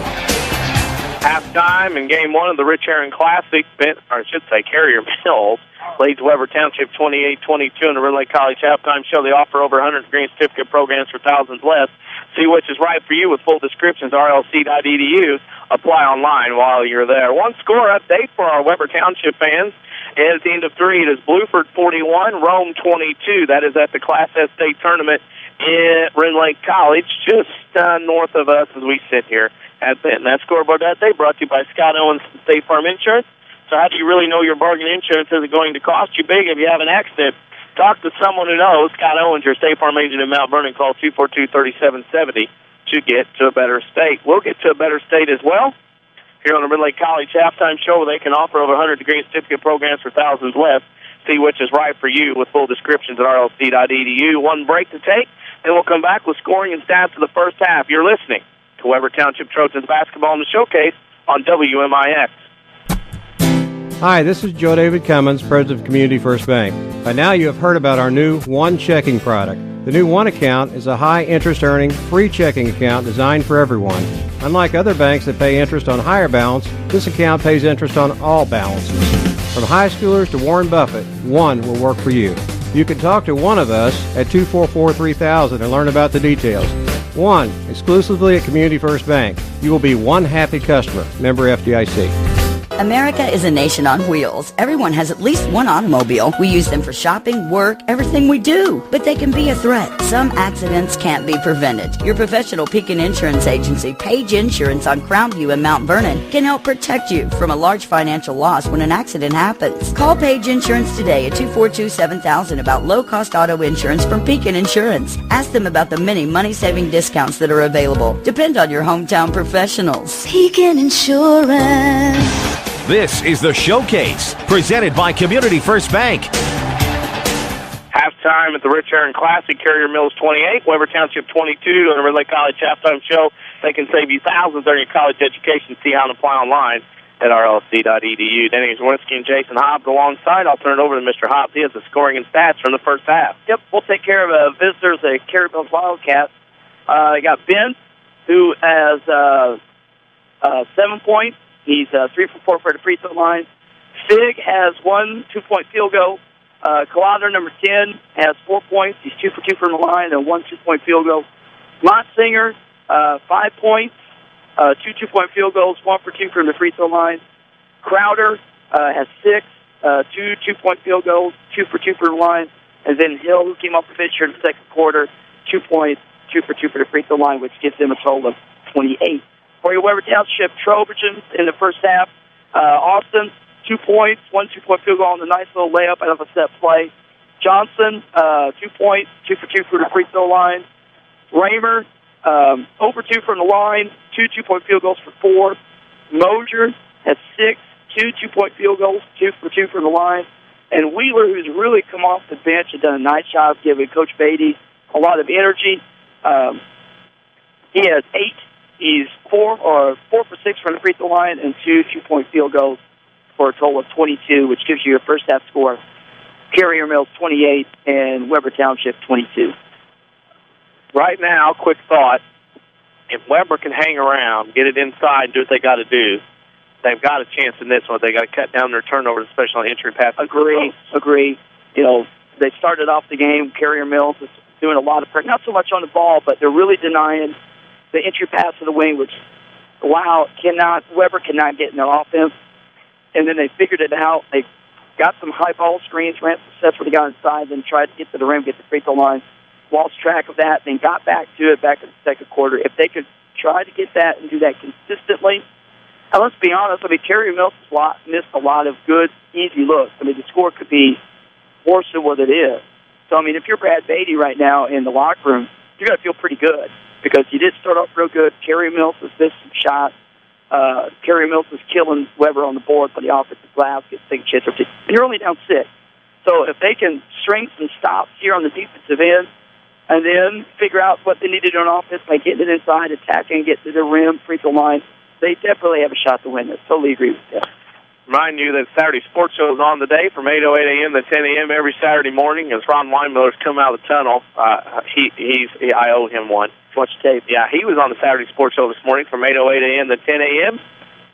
Halftime in Game 1 of the Rich Herrin Classic, Carrier Mills leads Webber Township 28-22 in the Rend Lake College Halftime Show. They offer over 100 degree certificate programs for thousands less. See which is right for you with full descriptions, rlc.edu. Apply online while you're there. One score update for our Webber Township fans. And at the end of 3, it is Bluford 41, Rome 22. That is at the Class S State Tournament at Rend Lake College, just north of us as we sit here at Benton. That scoreboard that day brought to you by Scott Owens State Farm Insurance. So how do you really know your bargain insurance isn't going to cost you big if you have an accident? Talk to someone who knows. Scott Owens, your State Farm agent in Mount Vernon. Call 242-3770 to get to a better state. We'll get to a better state as well here on the Rend Lake College Halftime Show, where they can offer over 100 degree certificate programs for thousands less. See which is right for you with full descriptions at rlc.edu. One break to take, then we'll come back with scoring and stats of the first half. You're listening to Webber Township Trojans basketball in the Showcase on WMIX. Hi, this is Joe David Cummins, President of Community First Bank. By now you have heard about our new One Checking product. The new One Account is a high-interest earning, free checking account designed for everyone. Unlike other banks that pay interest on higher balance, this account pays interest on all balances. From high schoolers to Warren Buffett, One will work for you. You can talk to one of us at 244-3000 and learn about the details. One, exclusively at Community First Bank. You will be one happy customer. Member FDIC. America is a nation on wheels. Everyone has at least one automobile. We use them for shopping, work, everything we do. But they can be a threat. Some accidents can't be prevented. Your professional Pekin Insurance Agency, Page Insurance on Crownview and Mount Vernon, can help protect you from a large financial loss when an accident happens. Call Page Insurance today at 242-7000 about low-cost auto insurance from Pekin Insurance. Ask them about the many money-saving discounts that are available. Depend on your hometown professionals. Pekin Insurance. This is the Showcase, presented by Community First Bank. Halftime at the Rich Herrin Classic, Carrier Mills 28, Webber Township 22 on the Rend Lake College Halftime Show. They can save you thousands during your college education. See how to apply online at rlc.edu. Denny Czerwinski and Jason Hobbs alongside. I'll turn it over to Mr. Hobbs. He has the scoring and stats from the first half. Yep, we'll take care of visitors at Carrier Mills Wildcats. You got Ben, who has 7 points. He's 3 for 4 for the free throw line. Fig has 1 2-point field goal. Collider, number 10, has 4 points. He's 2 for 2 from the line and 1 2-point field goal. Montsinger, 5 points, 2 2-point field goals, 1 for 2 from the free throw line. Crowder has 6, 2 2-point field goals, 2 for 2 from the line. And then Hill, who came off the bench here in the second quarter, 2 points, 2 for 2 for the free throw line, which gives them a total of 28. For your Webber Township Trojans in the first half, Austin, 2 points, 1 2-point field goal on the nice little layup out of a set play. Johnson, 2 points, 2 for 2 for the free throw line. Raymer, over 2 from the line, 2 2-point field goals for 4. Mosier has 6, 2 2-point field goals, 2 for 2 from the line. And Wheeler, who's really come off the bench, has done a nice job giving Coach Beatty a lot of energy. He has 8. He's 4 for 6 from the free throw line and 2 2-point field goals for a total of 22, which gives you your first half score. Carrier Mills 28 and Webber Township 22. Right now, quick thought, if Webber can hang around, get it inside, and do what they got to do, they've got a chance in this one. They got to cut down their turnovers, especially on entry pass. Agree. You know, they started off the game. Carrier Mills is doing a lot of pressure, not so much on the ball, but they're really denying the entry pass to the wing, which Webber cannot get in their offense. And then they figured it out. They got some high ball screens, ran some sets where they got inside, then tried to get to the rim, get the free throw line, lost track of that, then got back to it back in the second quarter. If they could try to get that and do that consistently, and let's be honest, I mean, Carrier Mills missed a lot of good, easy looks. I mean, the score could be worse than what it is. So, I mean, if you're Brad Beatty right now in the locker room, you're going to feel pretty good because you did start off real good. Carrier Mills has missed some shots. Carrier Mills was killing Webber on the board for the offensive glass, gets big chits, and you're only down 6. So if they can string some stops here on the defensive end and then figure out what they need to do on offense by getting it inside, attacking, get to the rim, free throw line, they definitely have a shot to win this. Totally agree with that. Remind you that Saturday Sports Show is on today from 8:08 a.m. to 10 a.m. every Saturday morning. As Ron Weinmiller's come out of the tunnel, I owe him one. Watch tape. Yeah, he was on the Saturday Sports Show this morning from 8:08 a.m. to 10 a.m.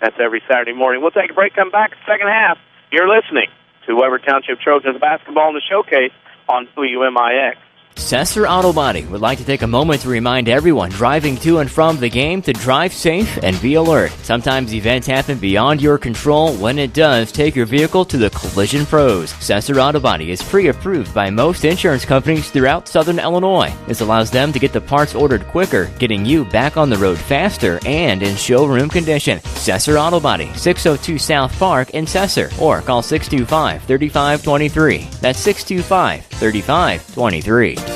That's every Saturday morning. We'll take a break, come back second half. You're listening to Webber Township Trojans basketball in the showcase on WMIX. Sesser Auto Body would like to take a moment to remind everyone driving to and from the game to drive safe and be alert. Sometimes events happen beyond your control. When it does, take your vehicle to the Collision Pros. Sesser Auto Body is pre-approved by most insurance companies throughout Southern Illinois. This allows them to get the parts ordered quicker, getting you back on the road faster and in showroom condition. Sesser Auto Body, 602 South Park in Sesser, or call 625-3523. That's 625-3523.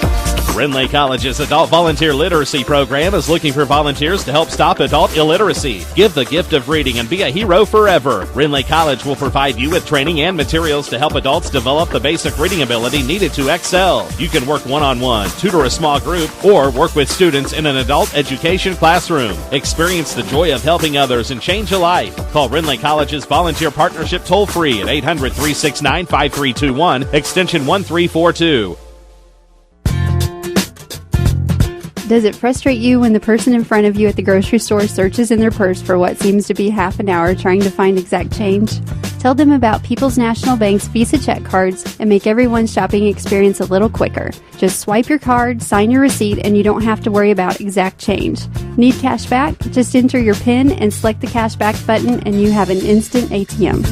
Renly College's Adult Volunteer Literacy Program is looking for volunteers to help stop adult illiteracy. Give the gift of reading and be a hero forever. Renly College will provide you with training and materials to help adults develop the basic reading ability needed to excel. You can work one-on-one, tutor a small group, or work with students in an adult education classroom. Experience the joy of helping others and change a life. Call Renly College's Volunteer Partnership toll-free at 800-369-5321, extension 1342. Does it frustrate you when the person in front of you at the grocery store searches in their purse for what seems to be half an hour trying to find exact change? Tell them about People's National Bank's Visa check cards and make everyone's shopping experience a little quicker. Just swipe your card, sign your receipt, and you don't have to worry about exact change. Need cash back? Just enter your PIN and select the cash back button and you have an instant ATM.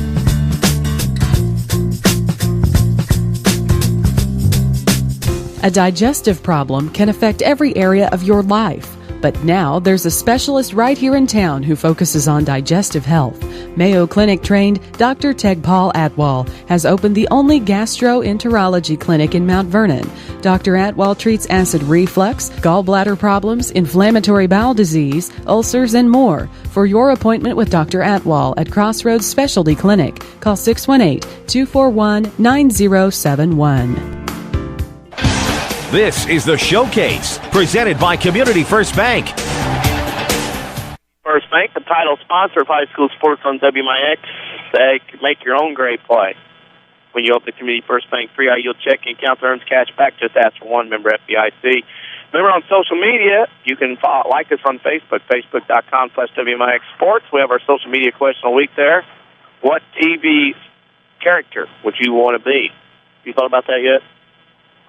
A digestive problem can affect every area of your life. But now there's a specialist right here in town who focuses on digestive health. Mayo Clinic trained Dr. Tegpal Atwal has opened the only gastroenterology clinic in Mount Vernon. Dr. Atwal treats acid reflux, gallbladder problems, inflammatory bowel disease, ulcers, and more. For your appointment with Dr. Atwal at Crossroads Specialty Clinic, call 618-241-9071. This is the Showcase, presented by Community First Bank. First Bank, the title sponsor of high school sports on WMIX. They can make your own great play. When you open the Community First Bank 3-eye yield checking account that earns cash back, just ask for one member FDIC. Remember, on social media, you can like us on Facebook, facebook.com/WMIX Sports. We have our social media question of the week there. What TV character would you want to be? You thought about that yet?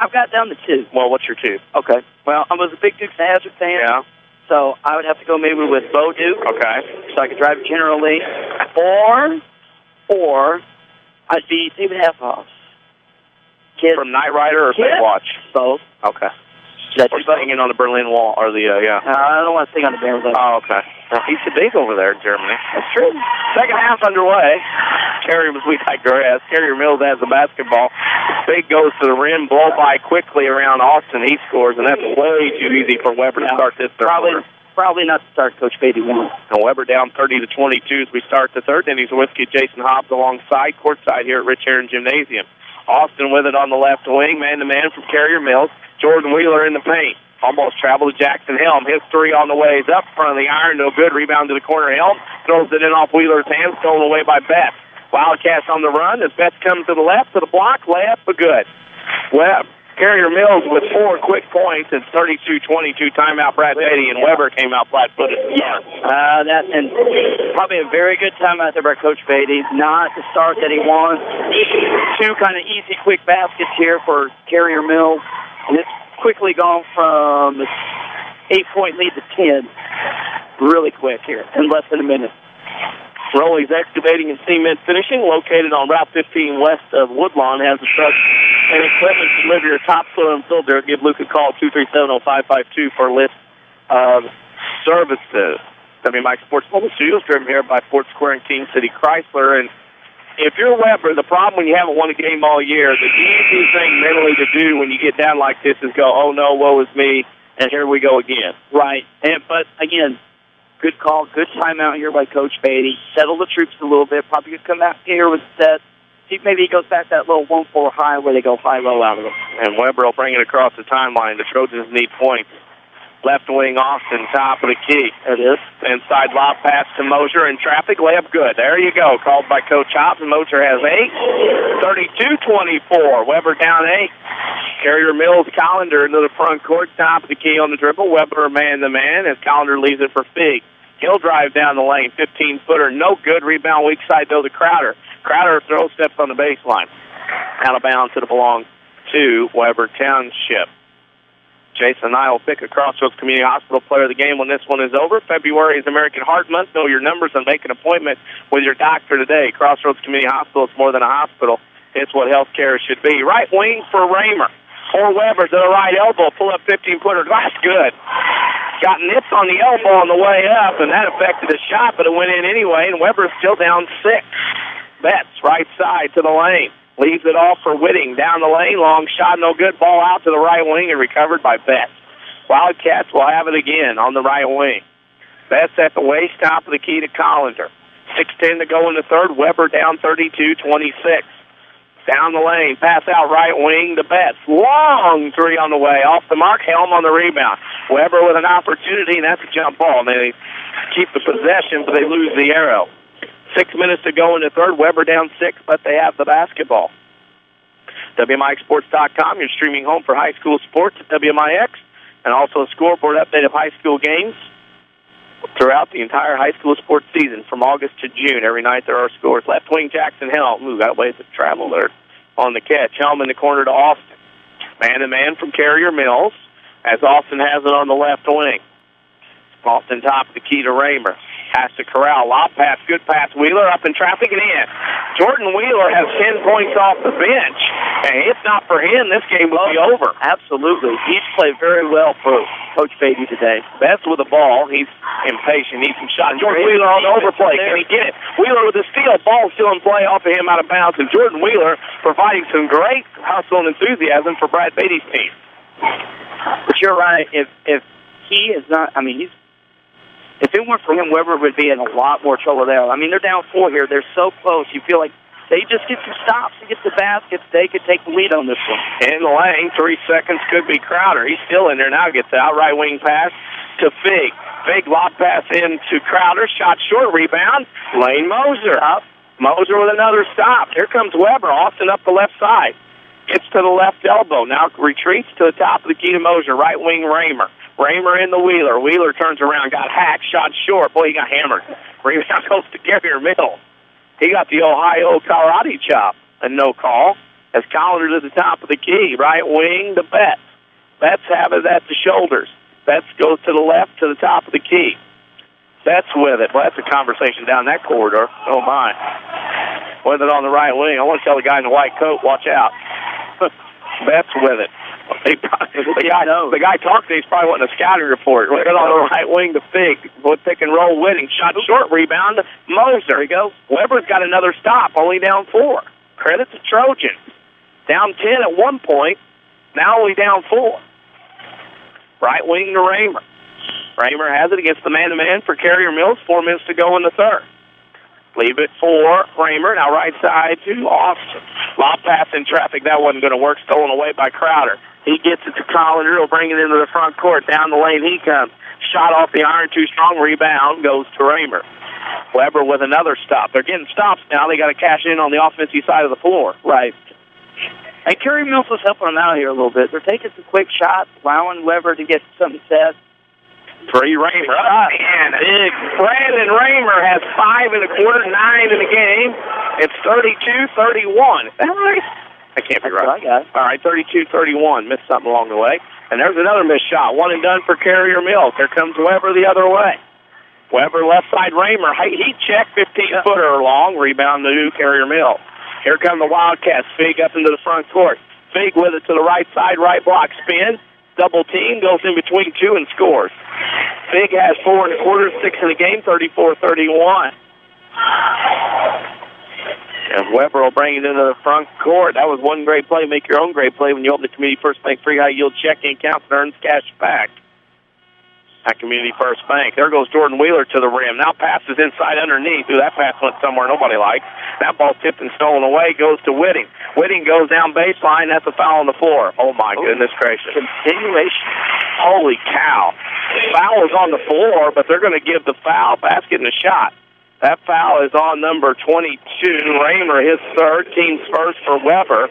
I've got down to 2. Well, what's your 2? Okay. Well, I was a big Dukes of Hazzard fan. Yeah. So I would have to go maybe with Bo Duke. Okay. So I could drive General Lee. Or I'd be David Hasselhoff. Kid. From Knight Rider or Baywatch? Both. Okay. Or singing on the Berlin Wall, or the, yeah. I don't want to sing on the Berlin Wall. Oh, okay. Well, he's so big over there in Germany. That's true. Second half underway. Carrier Mills has the basketball. Big goes to the rim, blow by quickly around Austin. He scores, and that's way too easy for Webber to start this third quarter. Probably not to start Coach Beatty won. And Webber down 30-22 as we start the third. Then he's with Jason Hobbs alongside, courtside here at Rich Herrin Gymnasium. Austin with it on the left wing, man-to-man from Carrier Mills. Jordan Wheeler in the paint. Almost traveled to Jackson Helm. His three on the way is up front of the iron. No good. Rebound to the corner. Helm throws it in off Wheeler's hands. Stolen away by Betts. Wildcats on the run as Betts comes to the left to the block. Layup, but good. Carrier Mills with 4 quick points and 32-22 timeout Brad Beatty, and Webber came out flat-footed to start. And probably a very good timeout there by Coach Beatty. Not the start that he wants. two kind of easy, quick baskets here for Carrier Mills. And it's quickly gone from 8-point lead to 10. Really quick here in less than a minute. Rowley's Excavating and Cement Finishing, located on Route 15 west of Woodlawn, has the truck and equipment to deliver your topsoil and filter. Give Luke a call, 237-0552, for a list of services. WMIX Sports Mobile Studios, driven here by Fort Square and King City Chrysler. And if you're Webber, the problem when you haven't won a game all year, the easy thing mentally to do when you get down like this is go, oh no, woe is me, and here we go again. Right. But again, good call, good timeout here by Coach Beatty. Settle the troops a little bit. Probably could come out here with set. See, maybe he goes back to that little 1-4 high where they go high-low out of it. And Webber will bring it across the timeline. The Trojans need points. Left wing Austin, top of the key. It is. Inside lob pass to Mosier in traffic. Layup good. There you go. Called by Coach Hobbs. And Mosier has 8. 32-24. Webber down 8. Carrier Mills Collender into the front court. Top of the key on the dribble. Webber man-to-man as Collender leaves it for Fig. He'll drive down the lane. 15-footer. No good. Rebound weak side though to Crowder. Crowder throws steps on the baseline. Out of bounds. It'll belong to Webber Township. Jason and I will pick a Crossroads Community Hospital player of the game when this one is over. February is American Heart Month. Know your numbers and make an appointment with your doctor today. Crossroads Community Hospital is more than a hospital. It's what health care should be. Right wing for Raymer. Or Webber to the right elbow. Pull up 15-footer. That's good. Got nipped on the elbow on the way up, and that affected the shot, but it went in anyway, and Webber's still down 6. Betts, right side to the lane. Leaves it off for Whitting. Down the lane, long shot, no good. Ball out to the right wing and recovered by Betts. Wildcats will have it again on the right wing. Betts at the waist, top of the key to Collender. 6:10 to go in the third. Webber down 32-26. Down the lane, pass out right wing to Betts. Long three on the way. Off the mark, Helm on the rebound. Webber with an opportunity, and that's a jump ball. They keep the possession, but they lose the arrow. 6 minutes to go in the third. Webber down 6, but they have the basketball. WMIXsports.com, your streaming home for high school sports at WMIX, and also a scoreboard update of high school games throughout the entire high school sports season from August to June. Every night there are scores. Left wing Jackson Helm. Ooh, got ways to travel there on the catch. Helm in the corner to Austin. Man-to-man from Carrier Mills as Austin has it on the left wing. Austin top of the key to Raymer. Pass to Corral. Lob pass. Good pass. Wheeler up in traffic and in. Jordan Wheeler has 10 points off the bench. And if not for him, this game would be over. Absolutely. He's played very well for Coach Beatty today. Betts with the ball. He's impatient. Needs some shots. Jordan Wheeler on the overplay. Can he get it? Wheeler with the steal. Ball still in play off of him out of bounds. And Jordan Wheeler providing some great hustle and enthusiasm for Brad Beatty's team. But you're right. If he is not, I mean, if it weren't for him, Webber would be in a lot more trouble there. I mean, they're down 4 here. They're so close. You feel like they just get some stops and get the baskets. They could take the lead on this one. In the lane, 3 seconds could be Crowder. He's still in there now. Gets the out right wing pass to Fig. Fig lob pass into Crowder. Shot short, rebound. Lane Moser up. Moser with another stop. Here comes Webber. Austin up the left side. Gets to the left elbow. Now retreats to the top of the key to Moser. Right wing Raymer. Raymer in the Wheeler. Wheeler turns around, got hacked, shot short. Boy, he got hammered. Rebound goes to Carrier Mills. He got the Ohio karate chop. And no call. As Colliner to the top of the key. Right wing to Betts. Betts have it at the shoulders. Betts goes to the left to the top of the key. Betts with it. Well, that's a conversation down that corridor. Oh, my. With it on the right wing. I want to tell the guy in the white coat, watch out. Betts with it. The guy talking, he's probably wanting a scouting report. Right on the right wing to Fig. Pick and roll Whitting. Shot short, rebound to Moser. There he goes. Webber's got another stop, only down 4. Credit to Trojans. Down 10 at one point, now only down 4. Right wing to Raymer. Raymer has it against the man-to-man for Carrier Mills. 4 minutes to go in the third. Leave it for Raymer. Now right side to Austin. Lob pass in traffic. That wasn't going to work. Stolen away by Crowder. He gets it to Colliner. He'll bring it into the front court. Down the lane he comes. Shot off the iron. Too strong. Rebound goes to Raymer. Webber with another stop. They're getting stops now. They got to cash in on the offensive side of the floor. Right. And Carrier Mills was helping them out here a little bit. They're taking some quick shots, allowing Webber to get something set. Three, Raymer up, and big. Brandon Raymer has 5 in the quarter, 9 in the game. It's 32-31. Is that right? That can't be right. All right, 32-31. Missed something along the way. And there's another missed shot. One and done for Carrier Mills. Here comes Webber the other way. Webber left side, Raymer. Heat check, 15-footer long. Rebound to Carrier Mills. Here come the Wildcats. Fig up into the front court. Fig with it to the right side, right block. Spin. Double team, goes in between two and scores. Fig has 4 in the quarter, 6 in the game, 34-31. And Webber will bring it into the front court. That was one great play. Make your own great play when you open the Community First Bank free high-yield checking account and earns cash back. At Community First Bank. There goes Jordan Wheeler to the rim. Now passes inside underneath. Ooh, that pass went somewhere nobody likes. That ball tipped and stolen away. Goes to Whitting. Whitting goes down baseline. That's a foul on the floor. Oh, my goodness gracious. Continuation. Holy cow. Foul is on the floor, but they're going to give the foul, basket, and a shot. That foul is on number 22. Raymer, his third. Team's first for Webber.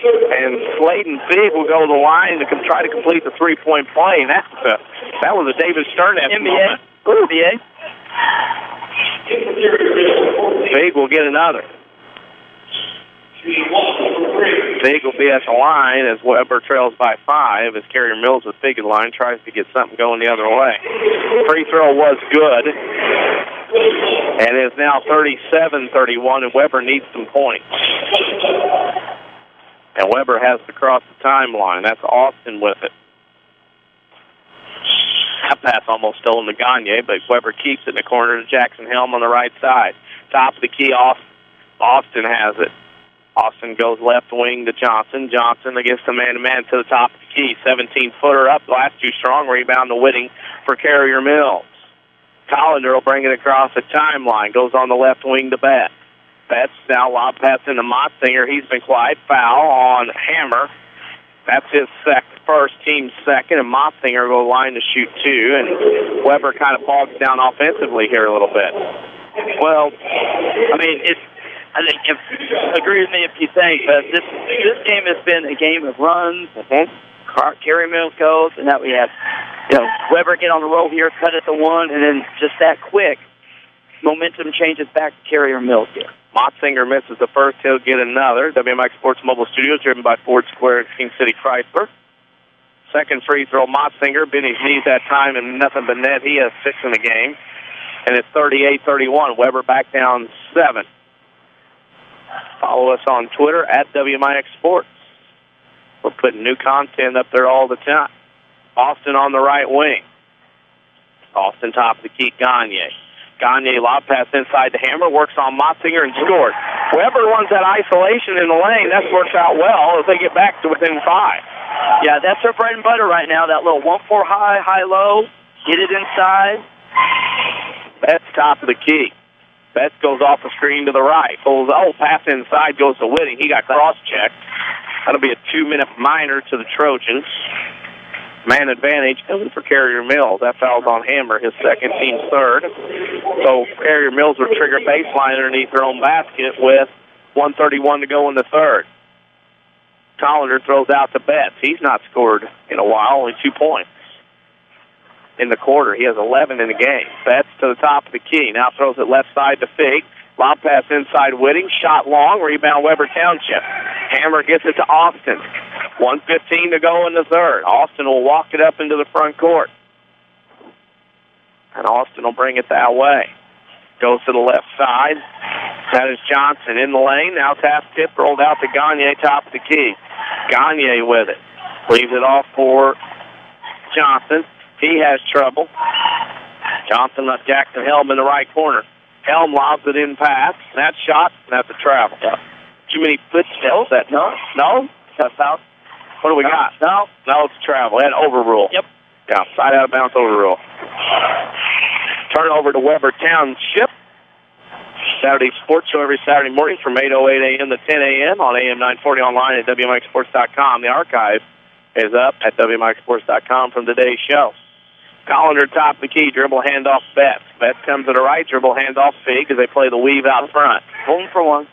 And Slayton Fig will go to the line to try to complete the three-point play. And that was a David Sternett moment. NBA. Fig will get another. Fig will be at the line as Webber trails by 5 as Carrier Mills with Fig in line tries to get something going the other way. Free throw was good. And it's now 37-31, and Webber needs some points. And Webber has to cross the timeline. That's Austin with it. That pass almost stolen to Gagne, but Webber keeps it in the corner to Jackson Helm on the right side. Top of the key, Austin has it. Austin goes left wing to Johnson. Johnson against the man-to-man to the top of the key. 17-footer up. Last too strong. Rebound to Whitting for Carrier Mills. Collender will bring it across the timeline. Goes on the left wing to Betts. Betts now lob pass into Motzinger. He's been quiet. Foul on Hammer. That's his first, team second, and Motzinger will line to shoot 2. And Webber kind of bogs down offensively here a little bit. Well, I mean, I think agree with me if you think, but this game has been a game of runs. Carrier Mills goes, and now we have Webber get on the roll here, cut it to 1, and then just that quick momentum changes back to Carrier Mills here. Motzinger misses the first. He'll get another. WMIX Sports Mobile Studios driven by Ford Square King City Chrysler. Second free throw, Motzinger. Benny's knees that time and nothing but net. He has 6 in the game. And it's 38-31. Webber back down 7. Follow us on Twitter at WMIX Sports. We're putting new content up there all the time. Austin on the right wing. Austin top of the key, Gagne. Gagne lob pass inside the Hammer, works on Motzinger and scores. Webber runs that isolation in the lane. That works out well as they get back to within 5. Yeah, that's their bread and butter right now, that little 1-4 high, high-low, get it inside. Betts top of the key. Betts goes off the screen to the right. Pass inside goes to Whitting. He got cross-checked. That'll be a 2-minute minor to the Trojans. Man advantage coming for Carrier Mills. That foul's on Hammer, his second, team's third. So Carrier Mills will trigger baseline underneath their own basket with 1:31 to go in the third. Collender throws out to Betts. He's not scored in a while, only 2 points in the quarter. He has 11 in the game. Betts to the top of the key. Now throws it left side to Fig. Lob pass inside Whitting. Shot long. Rebound Webber Township. Hammer gets it to Austin. 1:15 to go in the third. Austin will walk it up into the front court. And Austin will bring it that way. Goes to the left side. That is Johnson in the lane. Now pass tip rolled out to Gagne, top of the key. Gagne with it. Leaves it off for Johnson. He has trouble. Johnson left Jackson Helm in the right corner. Helm lobs it in pass. That shot, that's a travel. Yep. Too many footsteps. No? That's out. What do we got? No, it's travel. And overrule. Yep. Yeah, side out of bounds overrule. Turnover to Webber Township. Saturday Sports Show every Saturday morning from 8:08 a.m. to 10 a.m. on AM 940 online at WMIXsports.com. The archive is up at WMIXsports.com from today's show. Collender top of the key, dribble handoff Betts. Betts comes to the right, dribble handoff Fig as they play the weave out front. 1 for 1.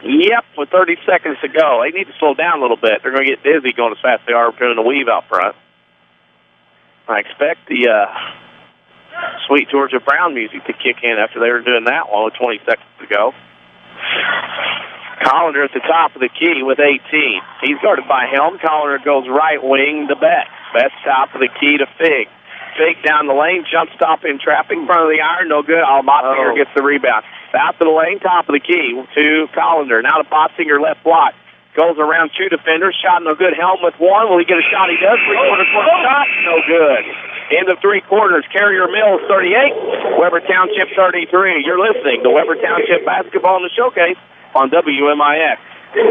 Yep, with 30 seconds to go. They need to slow down a little bit. They're going to get dizzy going as fast as they are doing the weave out front. I expect the Sweet Georgia Brown music to kick in after they were doing that one 20 seconds ago. Collender at the top of the key with 18. He's guarded by Helm. Collender goes right wing to Betts. Betts top of the key to Fig. Fig down the lane, jump stop in traffic in front of the iron, no good. Botzinger gets the rebound. Out to the lane, top of the key to Collender. Now to Botzinger, left block. Goes around two defenders, shot no good. Helm with one. Will he get a shot? He does. Three-quarter shot, no good. End of three quarters. Carrier Mills 38, Webber Township 33. You're listening to Webber Township Basketball in the Showcase on WMIX.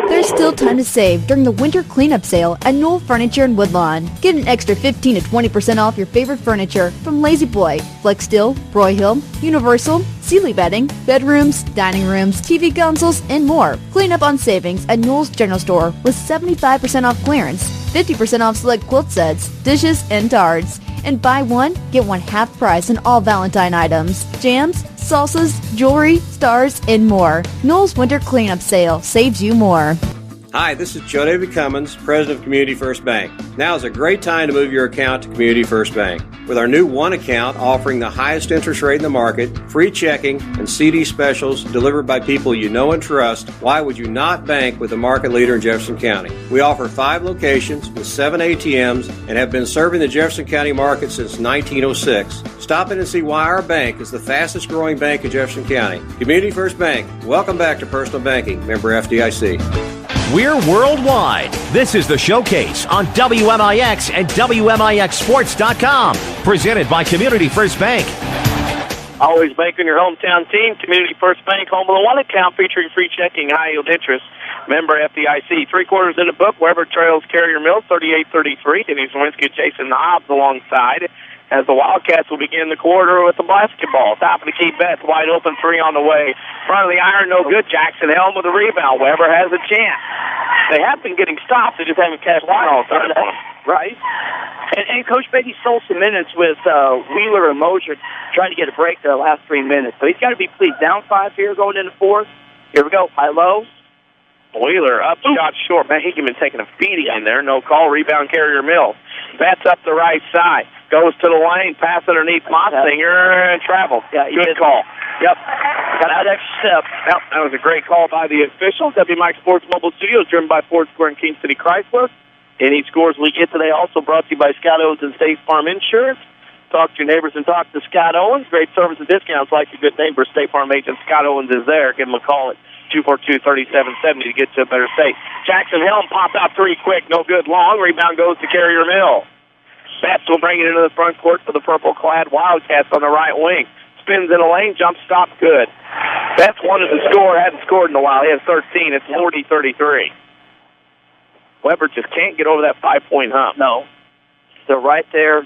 There's still time to save during the winter cleanup sale at Knoll Furniture in Woodlawn. Get an extra 15 to 20% off your favorite furniture from Lazy Boy, Flex Steel, Broyhill, Universal, Sealy Bedding, bedrooms, dining rooms, TV consoles, and more. Clean up on savings at Knoll's General Store with 75% off clearance, 50% off select quilt sets, dishes, and tards. And buy one, get one half price on all Valentine items, jams, salsas, jewelry, stars, and more. Knoll's Winter Cleanup Sale saves you more. Hi, this is Joe David Cummins, President of Community First Bank. Now is a great time to move your account to Community First Bank. With our new One account offering the highest interest rate in the market, free checking, and CD specials delivered by people you know and trust, why would you not bank with the market leader in Jefferson County? We offer 5 locations with 7 ATMs and have been serving the Jefferson County market since 1906. Stop in and see why our bank is the fastest growing bank in Jefferson County. Community First Bank. Welcome back to Personal Banking. Member FDIC. We're worldwide. This is the Showcase on WMIX and WMIXsports.com. Presented by Community First Bank. Always bank on your hometown team. Community First Bank, home of the One account featuring free checking, high yield interest. Member FDIC. 3 quarters in the book. Webber trails Carrier Mills 38-33. Denny Czerwinski chasing the Hobbs alongside. As the Wildcats will begin the quarter with the basketball. Top of the key, Betts, wide open, 3 on the way. Front of the iron, no good. Jackson Helm with a rebound. Webber has a chance. They have been getting stopped. They just haven't cashed one all time. Right. And Coach Beatty stole some minutes with Wheeler and Mosier trying to get a break the last 3 minutes. So he's got to be pleased. Down 5 here going into fourth. Here we go. High-low. Wheeler up, shot short. Man, he's been taking a feeding in there. No call. Rebound, Carrier Mills. Betts up the right side. Goes to the lane, pass underneath Motsinger, and travel. Yeah, good call. Yep. Got that extra step. Yep, that was a great call by the officials. WMIX Sports Mobile Studios, driven by Ford Square and King City Chrysler. Any scores we get today also brought to you by Scott Owens and State Farm Insurance. Talk to your neighbors and talk to Scott Owens. Great service and discounts like your good neighbor. State Farm agent Scott Owens is there. Give him a call at 242-3770 to get to a better state. Jackson Helm popped out 3 quick. No good long. Rebound goes to Carrier Mill. Betts will bring it into the front court for the purple-clad Wildcats on the right wing. Spins in a lane, jump stop, good. Betts wanted to score, hadn't scored in a while. He has 13. It's 40-33. Webber just can't get over that 5-point hump. No. They're right there.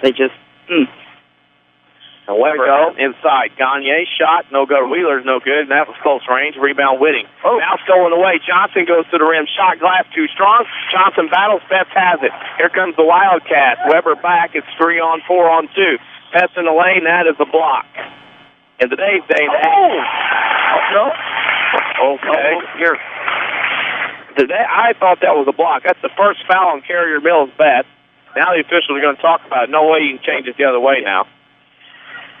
They just, And Webber inside. Gagne shot, no good. Wheeler's no good, and that was close range. Rebound Whitting. Now stolen away. Johnson goes to the rim. Shot glass too strong. Johnson battles. Betts has it. Here comes the Wildcats. Webber back. It's 3 on 4 on 2. Betts in the lane. That is a block. In today's day, no. Okay. Here. Today, I thought that was a block. That's the first foul on Carrier Mills' Betts. Now the officials are going to talk about it. No way you can change it the other way now.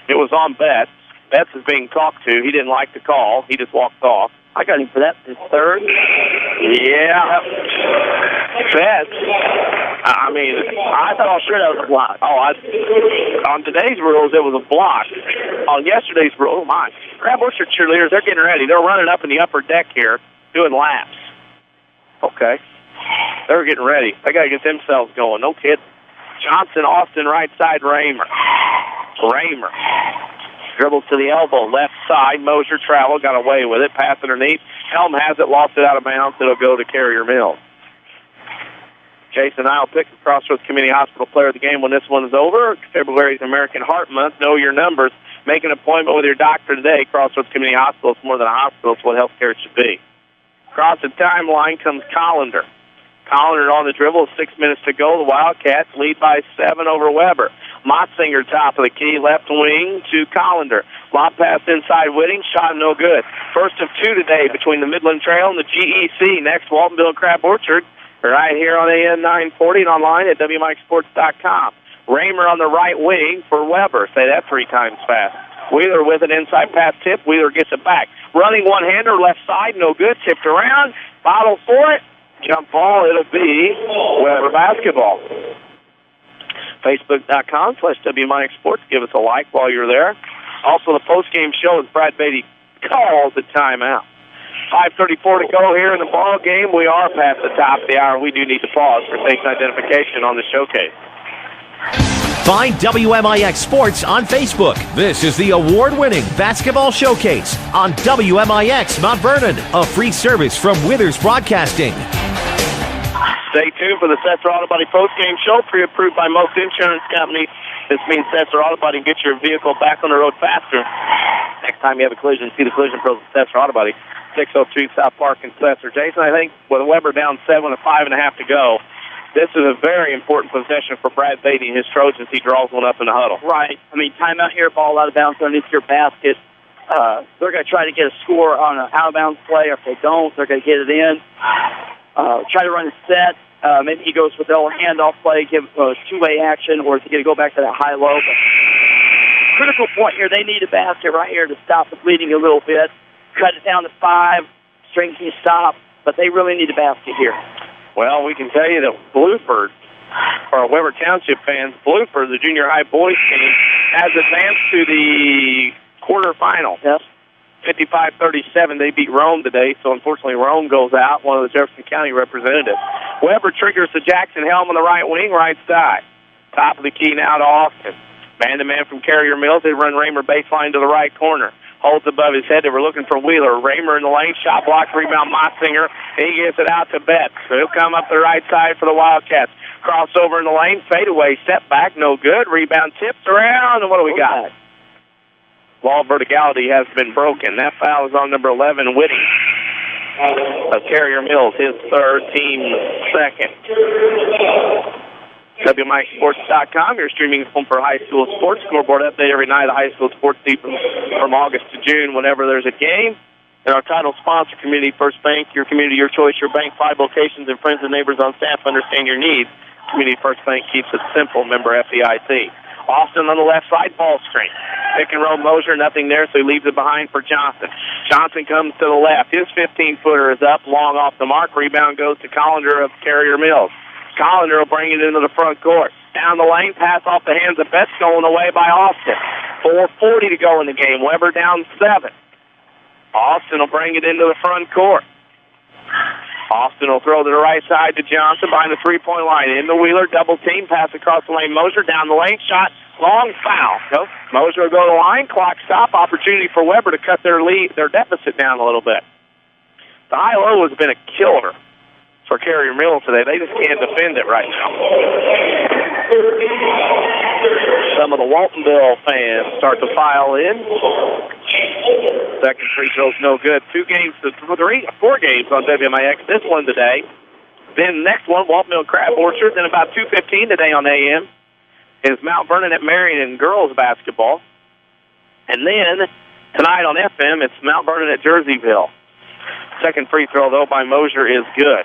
It was on Betts. Betts is being talked to. He didn't like the call. He just walked off. I got him for that. His third. Yeah. Betts. I mean, I thought sure that was a block. On today's rules, it was a block. On yesterday's rules, Crab Orchard cheerleaders, they're getting ready. They're running up in the upper deck here, doing laps. Okay. They're getting ready. They got to get themselves going. No kid. Johnson, Austin, right side, Raymer. Dribbles to the elbow, left side. Mosier travel, got away with it. Pass underneath. Helm has it, lost it out of bounds. It'll go to Carrier Mills. Jason Isle picked the Crossroads Community Hospital player of the game when this one is over. February's American Heart Month. Know your numbers. Make an appointment with your doctor today. Crossroads Community Hospital is more than a hospital. It's what health care should be. Across the timeline comes Collender. Collender on the dribble, 6 minutes to go. The Wildcats lead by 7 over Webber. Motsinger top of the key, left wing to Collender. Lob pass inside Whitting, shot no good. First of 2 today between the Midland Trail and the GEC. Next, Waltonville Crab Orchard, right here on AM 940 and online at WMIXsports.com. Raymer on the right wing for Webber. Say that 3 times fast. Wheeler with an inside pass tip. Wheeler gets it back. Running one-hander, left side, no good. Tipped around. Bottle for it. Jump ball, it'll be Webber basketball. Facebook.com/WMIX Sports. Give us a like while you're there. Also, the post-game show as Brad Beatty calls the timeout. 5:34 to go here in the ball game. We are past the top of the hour. We do need to pause for station identification on the showcase. Find WMIX Sports on Facebook. This is the award-winning basketball showcase on WMIX Mount Vernon, a free service from Withers Broadcasting. Stay tuned for the Sesser Auto Body post-game show, pre-approved by most insurance companies. This means Sesser Auto Body can get your vehicle back on the road faster. Next time you have a collision, see the collision pros at Sesser Auto Body, 603 South Park in Sesser. Jason, I think with Webber down 7 with 5.5 to go, this is a very important possession for Brad Beatty and his Trojans. He draws one up in the huddle. Right. I mean, timeout here, ball out of bounds underneath your basket. They're going to try to get a score on an out-of-bounds play, or if they don't, they're going to get it in. Try to run a set. Maybe he goes with the old handoff play, give two-way action, or is he going to go back to that high-low? But critical point here, they need a basket right here to stop the bleeding a little bit. Cut it down to 5, string can stop, but they really need a basket here. Well, we can tell you that Blueford, for our Webber Township fans, Blueford, the junior high boys team, has advanced to the quarterfinal. Yes. 55-37, they beat Rome today, so unfortunately Rome goes out, one of the Jefferson County representatives. Webber triggers the Jackson Helm on the right wing, right side. Top of the key now to Austin. Man-to-man from Carrier Mills, they run Raymer baseline to the right corner. Holds above his head. They were looking for Wheeler. Raymer in the lane. Shot block. Rebound. Mossinger. He gets it out to Betts. So he'll come up the right side for the Wildcats. Crossover in the lane. Fadeaway. Step back. No good. Rebound tips around. And what do we got? Ball verticality has been broken. That foul is on number 11, Whitting of Carrier Mills. His third, team second. WMIXsports.com, your streaming home for high school sports. Scoreboard update every night of high school sports team from August to June whenever there's a game. And our title sponsor, Community First Bank, your community, your choice, your bank, 5 locations, and friends and neighbors on staff understand your needs. Community First Bank keeps it simple. Member FDIC. Austin on the left side, ball screen. Pick and roll Mosier, nothing there, so he leaves it behind for Johnson. Johnson comes to the left. His 15-footer is up, long off the mark. Rebound goes to Collender of Carrier Mills. Collender will bring it into the front court. Down the lane, pass off the hands of Betts, stolen away by Austin. 4:40 to go in the game. Webber down 7. Austin will bring it into the front court. Austin will throw to the right side to Johnson behind the three-point line. In the Wheeler, double team, pass across the lane. Mosier down the lane, shot, long foul. Nope. Mosier will go to the line, clock stop, opportunity for Webber to cut their lead, their deficit down a little bit. The high-low has been a killer for Carrier Mills today. They just can't defend it right now. Some of the Waltonville fans start to file in. Second free throw's no good. 4 games on WMIX. This one today. Then next one, Waltonville Crab Orchard. Then about 2:15 today on AM is Mount Vernon at Marion girls basketball. And then tonight on FM, it's Mount Vernon at Jerseyville. Second free throw, though, by Mosier is good.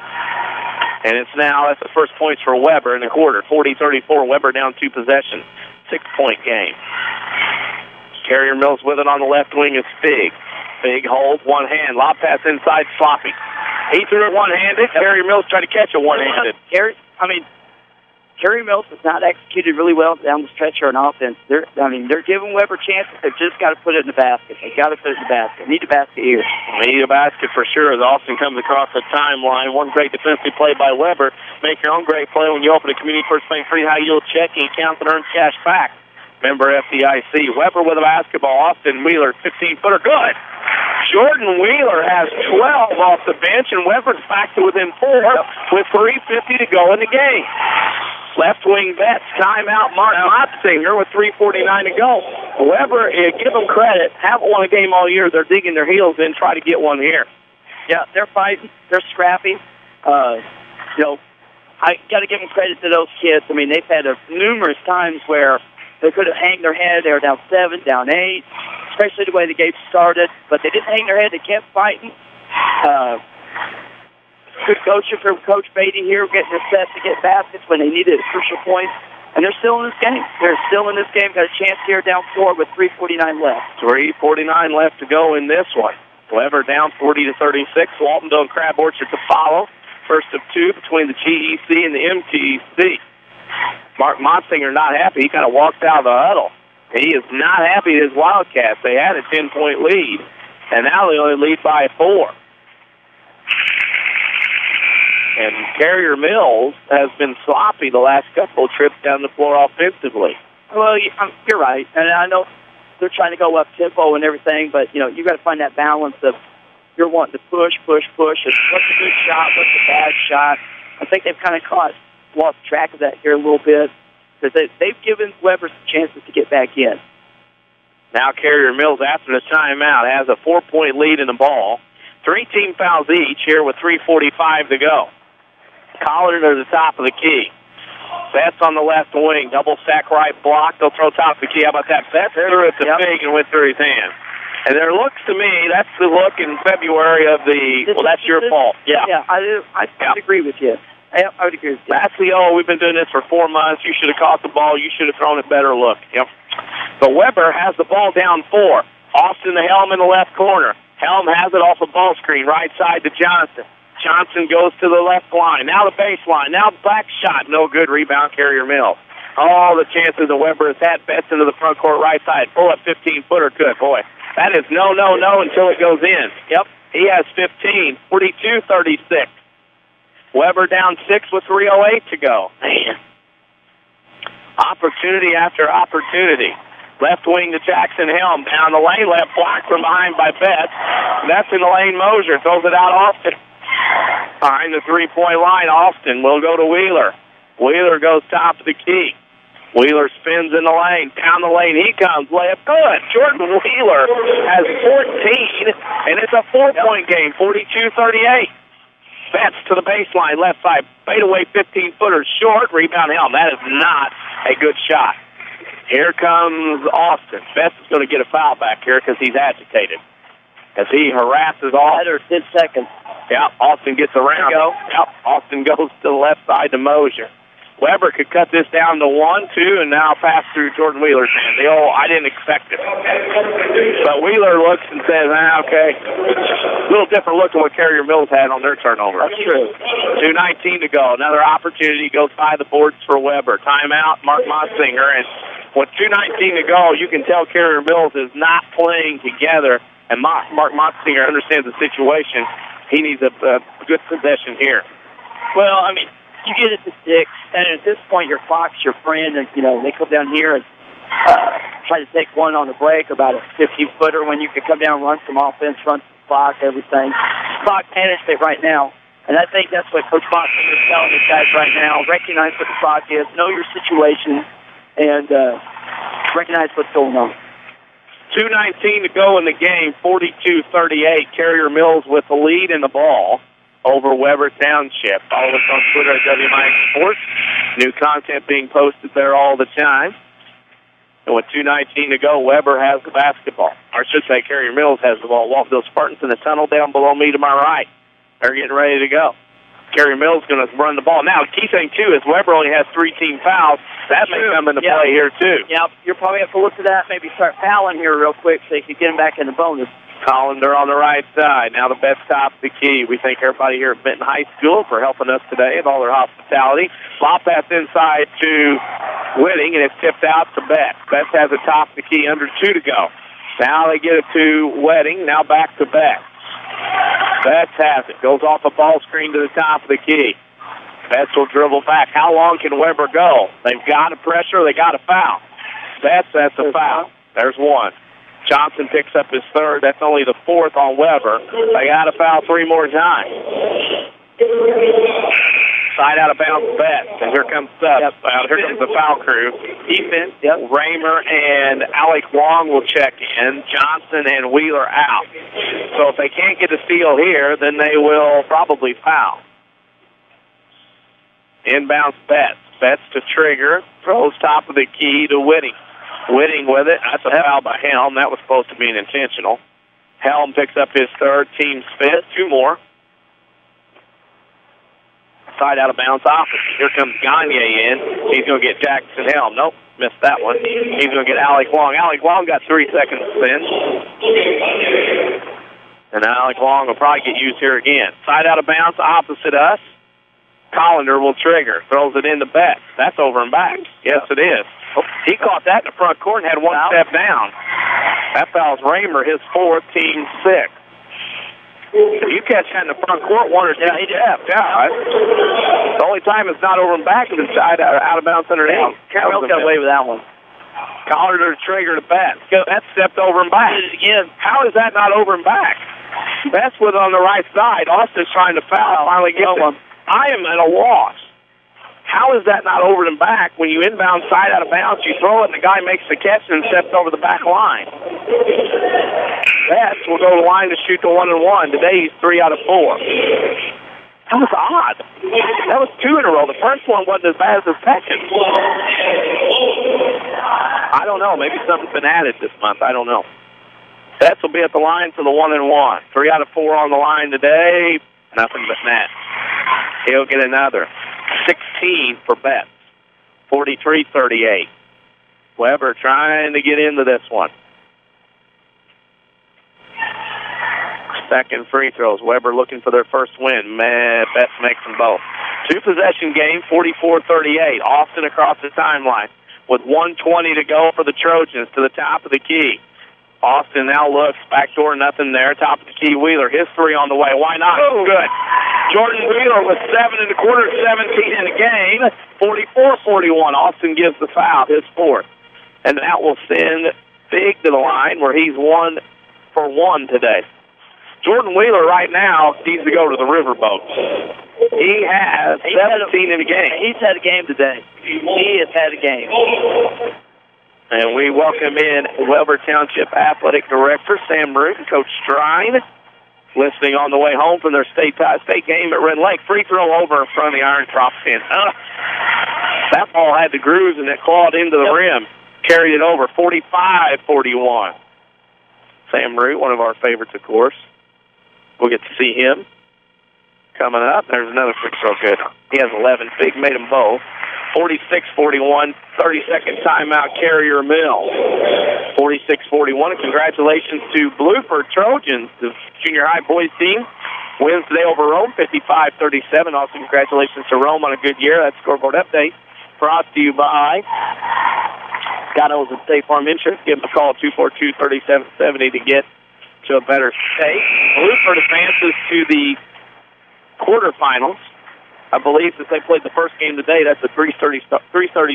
And it's now, that's the first points for Webber in the quarter. 40-34, Webber down 2 possessions. 6-point game. Carrier Mills with it on the left wing is Fig. Fig hold, one hand. Lob pass inside, Sloppy. He threw it one-handed. Carrier Mills tried to catch it one-handed. Carrier Mills has not executed really well down the stretch or on offense. They're giving Webber chances. They've just got to put it in the basket. They've got to put it in the basket. Need a basket here. They need a basket for sure as Austin comes across the timeline. One great defensive play by Webber. Make your own great play when you open a Community First Bank free high-yield checking account that earns cash back. Member FDIC. Webber with a basketball. Austin Wheeler, 15-footer. Good. Jordan Wheeler has 12 off the bench, and Webber's back to within 4 with 3:50 to go in the game. Left wing Betts, timeout, Mark Motsinger with 3:49 to go. Webber, give them credit, haven't won a game all year. They're digging their heels in, try to get one here. Yeah, they're fighting. They're scrappy. I got to give them credit to those kids. I mean, they've had numerous times where they could have hanged their head. They were down 7, down 8, especially the way the game started. But they didn't hang their head. They kept fighting. Good coaching from Coach Beatty here, getting their set to get baskets when they needed at crucial points. And they're still in this game. They're still in this game. Got a chance here down 4 with 3:49 left. 3:49 left to go in this one. Webber down 40-36. Waltonville and Crab Orchard to follow. First of 2 between the GEC and the MTC. Mark Monsinger not happy. He kind of walked out of the huddle. He is not happy with his Wildcats. They had a 10-point lead, and now they only lead by 4. And Carrier Mills has been sloppy the last couple of trips down the floor offensively. Well, you're right, and I know they're trying to go up tempo and everything, but you got to find that balance of you're wanting to push. What's a good shot? What's a bad shot? I think they've kind of lost track of that here a little bit because they've given Webber some chances to get back in. Now Carrier Mills, after the timeout, has a 4-point lead in the ball. 3 team fouls each here with 3:45 to go. Collin to the top of the key. Betts on the left wing. Double stack right block. They'll throw top of the key. How about that? Betts threw it to Fig and went through his hand. And there looks to me, that's the look in February of the, that's your fault. Yeah. Yeah, I would agree with you. I would agree with you. That's we've been doing this for 4 months. You should have caught the ball. You should have thrown it better. Look. Yep. But Webber has the ball down 4. Austin the Helm in the left corner. Helm has it off the ball screen, right side to Johnson. Johnson goes to the left line. Now the baseline. Now the back shot. No good. Rebound, Carrier Mills. All the chances that Webber has had. Betts into the front court right side. Pull up 15-footer. Good. Boy, that is no until it goes in. Yep. He has 15. 42-36. Webber down 6 with 3:08 to go. Man. Opportunity after opportunity. Left wing to Jackson Helm. Down the lane. Left block from behind by Betts. That's in the lane. Mosier throws it out Austin. Behind the 3-point line, Austin will go to Wheeler. Wheeler goes top of the key. Wheeler spins in the lane. Down the lane he comes. Layup good. Jordan Wheeler has 14, and it's a 4-point game, 42-38. Betts to the baseline, left side. Fadeaway 15-footer short. Rebound Helm. That is not a good shot. Here comes Austin. Betts is going to get a foul back here because he's agitated. As he harasses Austin. 10 seconds. Yeah, Austin gets around. Yep, Austin goes to the left side to Mosier. Webber could cut this down to 1-2 and now pass through Jordan Wheeler's hand. I didn't expect it. But Wheeler looks and says, okay. A little different look than what Carrier Mills had on their turnover. That's true. 2:19 to go. Another opportunity goes by the boards for Webber. Timeout, Mark Monsinger. And with 2:19 to go, you can tell Carrier Mills is not playing together. And Mark Monsinger understands the situation. He needs a good possession here. Well, I mean, you get it to 6, and at this point, your clock's your friend, and, they come down here and try to take one on the break, about a 15-footer, when you can come down and run some offense, run some clock, everything. Clock management right now, and I think that's what Coach Monsinger is telling these guys right now. Recognize what the clock is, know your situation, and recognize what's going on. 2:19 to go in the game, 42-38. Carrier Mills with the lead in the ball over Webber Township. Follow us on Twitter at WMIX Sports. New content being posted there all the time. And with 2:19 to go, Webber has the basketball. Or I should say Carrier Mills has the ball. Waltonville Spartans in the tunnel down below me to my right. They're getting ready to go. Carrier Mills going to run the ball. Now, the key thing, too, is Webber only has 3 team fouls. That may come into play here, too. Yeah, you'll probably have to look at that, maybe start fouling here real quick so you can get him back in the bonus. Collender on the right side. Now the best top of the key. We thank everybody here at Benton High School for helping us today and all their hospitality. Ball pass inside to Whitting, and it's tipped out to Betts. Betts has the top of the key, under 2 to go. Now they get it to Whitting. Now back to Betts. Betts has it. Goes off a ball screen to the top of the key. Betts will dribble back. How long can Webber go? They've got to pressure. They got to foul. Betts, that's a foul. There's 1. Johnson picks up his 3rd. That's only the 4th on Webber. They got to foul 3 more times. Side out of bounds, Betts. And here comes Here comes the foul crew. Defense, Raymer and Alec Wong will check in. Johnson and Wheeler out. So if they can't get a steal here, then they will probably foul. Inbounds Betts. Betts to Trigger. Throws top of the key to Whitting. Whitting with it. That's a foul by Helm. That was supposed to be an intentional. Helm picks up his 3rd, team's 5th. 2 more. Side out of bounds opposite. Here comes Gagne in. He's going to get Jackson Helm. Nope, missed that one. He's going to get Alec Long. Alec Long got 3 seconds to spin. And Alec Long will probably get used here again. Side out of bounds opposite us. Collender will trigger. Throws it into Betts. That's over and back. Yes, it is. Oh, he caught that in the front court and had one step down. That fouls Raymer, his 4th, team 6. If you catch that in the front court, 1 or 2 steps. Yeah. The only time it's not over and back is inside out of bounds underneath. Carrier Mills got away with that one. Collender to trigger to Betts. That stepped over and back. Again. How is that not over and back? Betts was on the right side. Austin's trying to foul. Finally gets it. I am at a loss. How is that not over and back when you inbound side out of bounds, you throw it, and the guy makes the catch and steps over the back line? Betts will go to the line to shoot the 1-and-1. Today he's 3 out of 4. That was odd. That was 2 in a row. The first one wasn't as bad as the second. I don't know. Maybe something's been added this month. I don't know. Betts will be at the line for the 1-and-1. 3 out of 4 on the line today. Nothing but net. He'll get another. 16 for Betts. 43-38. Webber trying to get into this one. Second free throws. Webber looking for their first win. Betts makes them both. 2-possession game, 44-38. Austin across the timeline with 1:20 to go for the Trojans to the top of the key. Austin now looks, backdoor, nothing there. Top of the key, Wheeler. His 3 on the way. Why not? Good. Jordan Wheeler with 7 in the quarter, 17 in the game. 44-41. Austin gives the foul, his 4th. And that will send Big to the line where he's 1 for 1 today. Jordan Wheeler right now needs to go to the riverboat. He has 17 in the game. He's had a game today. He has had a game. And we welcome in Webber Township Athletic Director Sam Root and Coach Strine, listening on the way home from their state game at Red Lake. Free throw over in front of the Iron Trop pin. That ball had the grooves and it clawed into the rim. Carried it over, 45-41. Sam Root, one of our favorites, of course. We'll get to see him coming up. There's another free throw good. He has 11. Big made them both. 46-41, 30-second timeout, Carrier Mills. 46-41, and congratulations to Webber Trojans, the junior high boys team. Wins today over Rome, 55-37. Also, congratulations to Rome on a good year. That's scoreboard update brought to you by Scott Owens and State Farm Insurance. Give them a call, 242-3770 to get to a better state. Webber advances to the quarterfinals. I believe since they played the first game today, that's a 3:30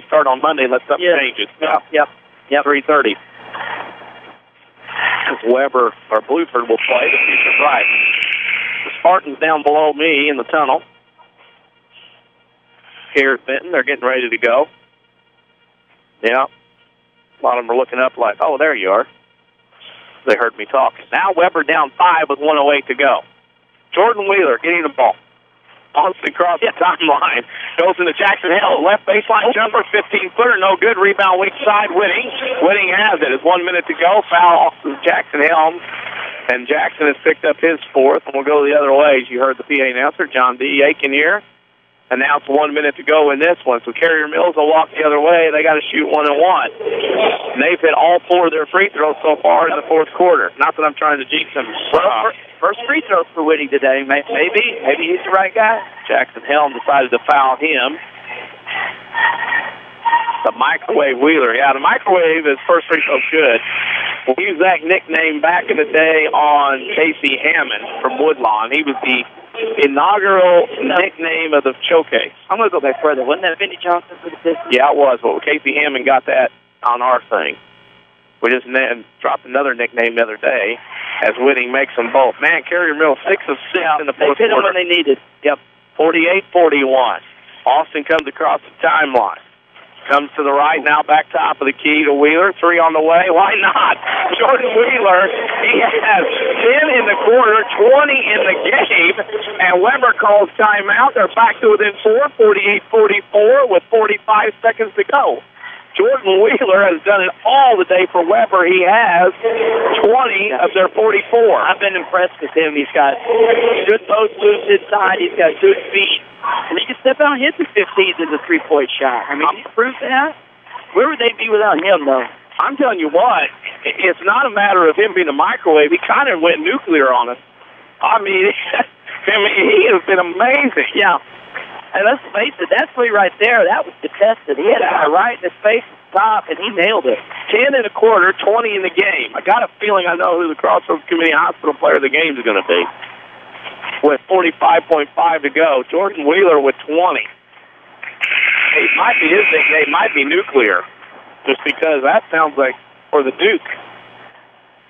start on Monday unless something changes. Yep. 3:30. Because Webber or Bluford will play. The future's right. The Spartans down below me in the tunnel. Here at Benton, they're getting ready to go. Yeah. A lot of them are looking up like, oh, there you are. They heard me talking. Now Webber down 5 with 1:08 to go. Jordan Wheeler getting the ball. Austin across the timeline. Goes into Jackson Hill. Left baseline jumper, 15-footer. No good. Rebound weak side. Whitting. Whitting has it. It's 1 minute to go. Foul off Jackson Hill. And Jackson has picked up his 4th. And we'll go the other way. As you heard the PA announcer, John D. Aiken here. Announced 1 minute to go in this one. So Carrier Mills will walk the other way. They got to shoot 1-and-1. And they've hit all 4 of their free throws so far in the 4th quarter. Not that I'm trying to jinx them. First free throws for Whitting today. Maybe he's the right guy. Jackson Helm decided to foul him. The microwave Wheeler. Yeah, the microwave is first free throw good. We'll use that nickname back in the day on Casey Hammond from Woodlawn. He was the inaugural nickname of the showcase. I'm going to go back further. Wasn't that Vinny Johnson for the Pistons? Yeah, it was. But Casey Hammond got that on our thing. We just dropped another nickname the other day as Whitting makes them both. Man, Carrier Mills 6 of 6 in the 4th quarter. They hit them when they needed. Yep, 48-41. Austin comes across the timeline. Comes to the right, now back top of the key to Wheeler. 3 on the way. Why not? Jordan Wheeler, he has 10 in the quarter, 20 in the game, and Webber calls timeout. They're back to within 4, 48-44 with 45 seconds to go. Jordan Wheeler has done it all today for Webber. He has 20 of their 44. I've been impressed with him. He's got good post moves inside. He's got good feet. And you can about hitting 15s in the three-point shot. I mean, he proved that. Where would they be without him, though? I'm telling you what, it's not a matter of him being a microwave. He kind of went nuclear on us. I mean, he has been amazing. Yeah. And let's face it, that three right there, that was contested. He had a guy right in his face at the top, and he nailed it. 10 and a quarter, 20 in the game. I got a feeling I know who the Crossroads Community Hospital player of the game is going to be. With 45.5 to go, Jordan Wheeler with 20. It might be his nickname, might be nuclear. Just because that sounds like for the Duke.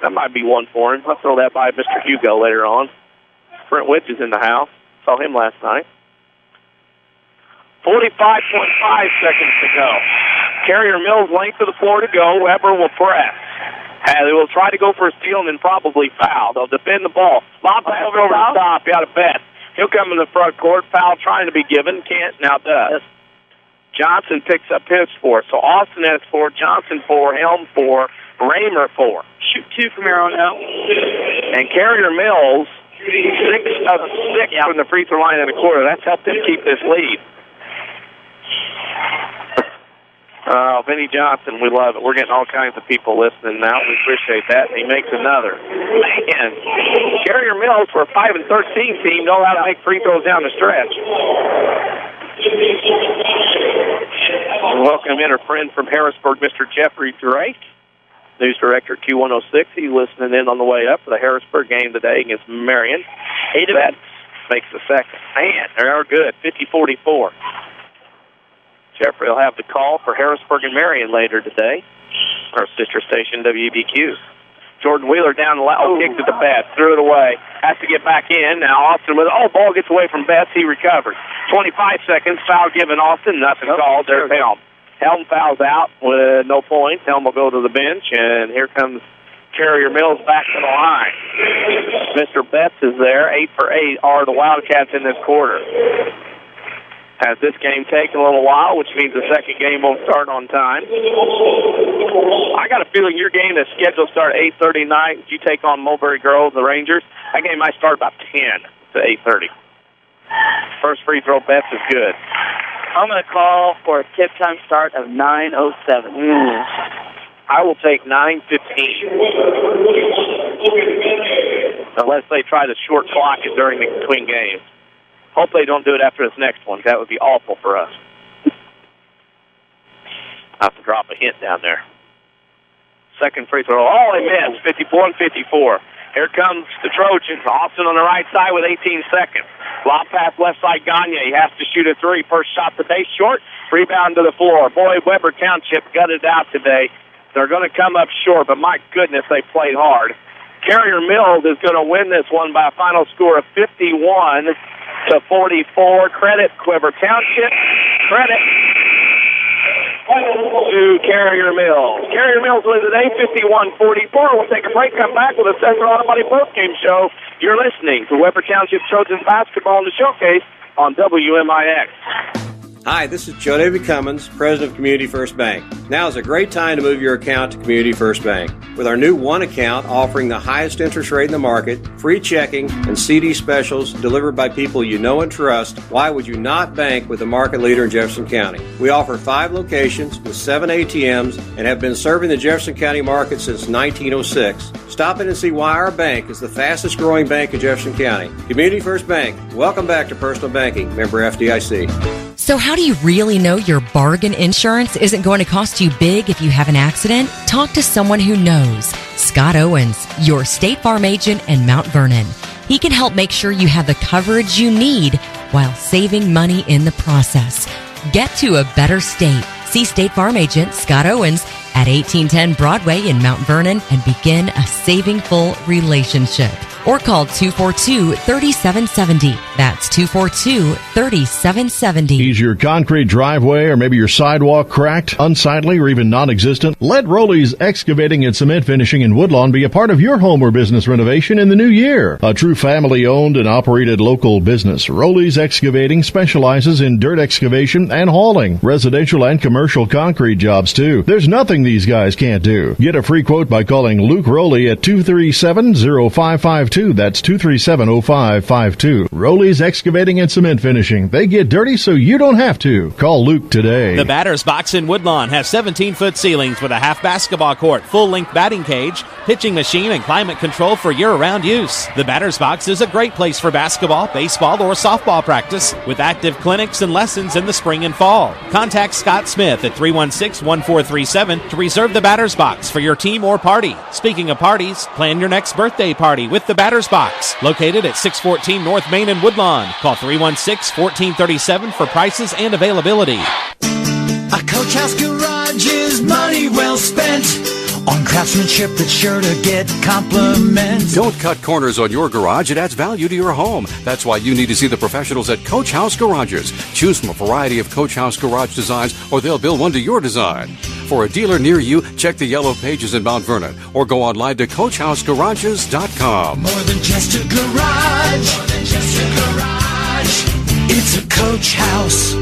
That might be one for him. I'll throw that by Mr. Hugo later on. Brent Witch is in the house. Saw him last night. 45.5 seconds to go. Carrier Mills length of the floor to go. Webber will press. They will try to go for a steal and then probably foul. They'll defend the ball. Lob pass over the top. You got to bet. He'll come in the front court. Foul trying to be given. Can't. Now does. Johnson picks up his 4. So Austin has 4, Johnson 4, Helm 4, Raymer 4. Shoot 2 from here on out. And Carrier Mills, 6 of 6 from the free throw line in the quarter. That's helped them keep this lead. Vinny Johnson, we love it. We're getting all kinds of people listening now. We appreciate that. And he makes another. Man, Carrier Mills, for a 5 and 13 team, know how to make free throws down the stretch. Welcome in our friend from Harrisburg, Mr. Jeffrey Drake, news director Q106. He's listening in on the way up for the Harrisburg game today against Marion. That makes the second. Man, they are good. 50-44. Jeffrey will have the call for Harrisburg and Marion later today. Our sister station, WBQ. Jordan Wheeler down the line. Kicked to the Betts. Threw it away. Has to get back in. Now Austin with it. Ball gets away from Betts. He recovers. 25 seconds. Foul given Austin. Nothing called. There's Helm. Helm fouls out with no points. Helm will go to the bench. And here comes Carrier Mills back to the line. Mr. Betts is there. 8 for 8 are the Wildcats in this quarter. Has this game taken a little while, which means the second game won't start on time. I got a feeling your game is scheduled to start at 8:30 tonight. You take on Mulberry Grove, the Rangers. That game might start about 10 to 8:30. First free throw, Betts is good. I'm going to call for a tip time start of 9:07. I will take 9:15. Unless they try to short clock it during the between games. Hope they don't do it after this next one. That would be awful for us. I have to drop a hint down there. Second free throw. They missed. 54-54. Here comes the Trojans. Austin on the right side with 18 seconds. Lob pass left side, Gagne. He has to shoot a 3. First shot today, short. Rebound to the floor. Boy, Webber Township gutted out today. They're going to come up short, but my goodness, they played hard. Carrier Mills is going to win this one by a final score of 51-44. Credit Webber Township. Credit to Carrier Mills. Carrier Mills wins at 51-44. We'll take a break, come back with a Sesser Automotive postgame show. You're listening to Webber Township Trojans basketball in the showcase on WMIX. Hi, this is Joe David Cummins, President of Community First Bank. Now is a great time to move your account to Community First Bank. With our new One account offering the highest interest rate in the market, free checking, and CD specials delivered by people you know and trust, why would you not bank with the market leader in Jefferson County? We offer 5 locations with 7 ATMs and have been serving the Jefferson County market since 1906. Stop in and see why our bank is the fastest growing bank in Jefferson County. Community First Bank. Welcome back to personal banking. Member FDIC. So how do you really know your bargain insurance isn't going to cost you big if you have an accident? Talk to someone who knows. Scott Owens, your State Farm agent in Mount Vernon. He can help make sure you have the coverage you need while saving money in the process. Get to a better state. See State Farm agent Scott Owens at 1810 Broadway in Mount Vernon and begin a saving full relationship. Or call 242-3770. That's 242-3770. Is your concrete driveway or maybe your sidewalk cracked, unsightly, or even non-existent? Let Rowley's Excavating and Cement Finishing in Woodlawn be a part of your home or business renovation in the new year. A true family-owned and operated local business, Rowley's Excavating specializes in dirt excavation and hauling, residential and commercial concrete jobs, too. There's nothing these guys can't do. Get a free quote by calling Luke Rowley at 237-0552 0552. That's 237-0552. Rowley's Excavating and Cement Finishing. They get dirty so you don't have to. Call Luke today. The Batter's Box in Woodlawn has 17-foot ceilings with a half basketball court, full-length batting cage, pitching machine, and climate control for year-round use. The Batter's Box is a great place for basketball, baseball, or softball practice with active clinics and lessons in the spring and fall. Contact Scott Smith at 316-1437 to reserve the Batter's Box for your team or party. Speaking of parties, plan your next birthday party with the Batter's Box, located at 614 North Main in Woodlawn. Call 316-1437 for prices and availability. A Coach House Garage is money well spent on craftsmanship that's sure to get compliments. Don't cut corners on your garage. It adds value to your home. That's why you need to see the professionals at Coach House Garages. Choose from a variety of Coach House garage designs, or they'll build one to your design. For a dealer near you, check the yellow pages in Mount Vernon, or go online to CoachHouseGarages.com. More than just a garage. More than just a garage. It's a Coach House.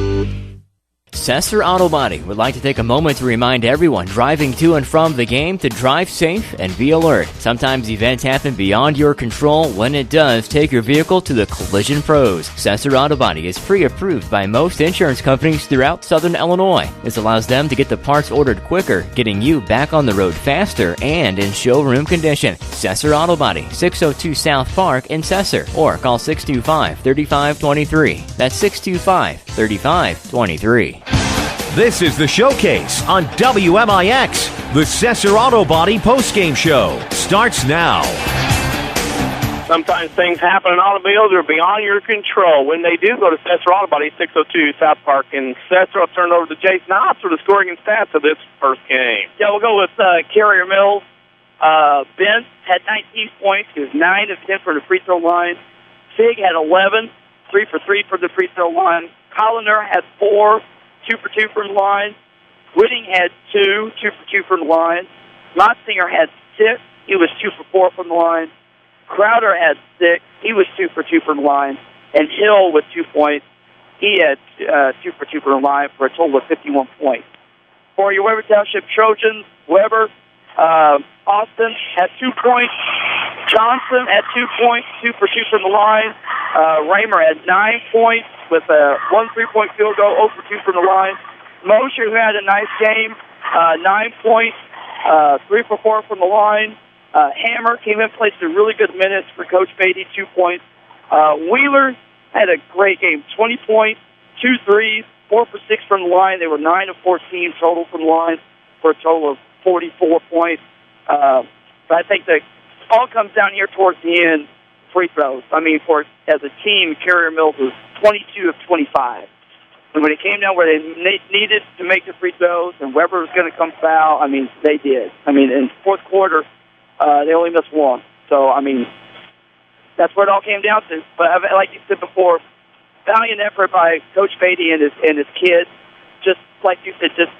Sesser Auto Body would like to take a moment to remind everyone driving to and from the game to drive safe and be alert. Sometimes events happen beyond your control. When it does, take your vehicle to the collision pros. Sesser Auto Body is pre-approved by most insurance companies throughout Southern Illinois. This allows them to get the parts ordered quicker, getting you back on the road faster and in showroom condition. Sesser Auto Body, 602 South Park in Sesser, or call 625-3523. That's 625-3523. This is the Showcase on WMIX. The Sesser Auto Body postgame show starts now. Sometimes things happen in automobiles that are beyond your control. When they do, go to Sesser Auto Body, 602 South Park in Sesser. I'll turn it over to Jason Hobbs for the scoring and stats of this first game. Yeah, we'll go with Carrier Mills. Benton had 19 points. He was 9 of 10 for the free throw line. Fig had 11, 3 for 3 for the free throw line. Colliner had 4, 2 for 2 from the line. Whitting had 2, 2 for 2 from the line. Motzinger had 6. He was 2 for 4 from the line. Crowder had 6. He was 2 for 2 from the line. And Hill with 2 points. He had 2 for 2 from the line for a total of 51 points. For your Webber Township Trojans, Webber, Austin had 2 points. Johnson had 2 points, 2 for 2 from the line. Raymer had 9 points with a 1 3-point field goal, 0 for 2 from the line. Mosher, who had a nice game, 9 points, 3 for 4 from the line. Hammer came in, played some really good minutes for Coach Beatty, 2 points. Wheeler had a great game, 20 points, 2 threes, 4 for 6 from the line. They were 9 of 14 total from the line for a total of 44 points. But I think that all comes down here towards the end, free throws. I mean, as a team, Carrier Mills was 22 of 25. And when it came down where they needed to make the free throws and Webber was going to come foul, I mean, they did. I mean, in the fourth quarter, they only missed 1. So, I mean, that's what it all came down to. But like you said before, valiant effort by Coach Beatty and his kids. Just like you said, just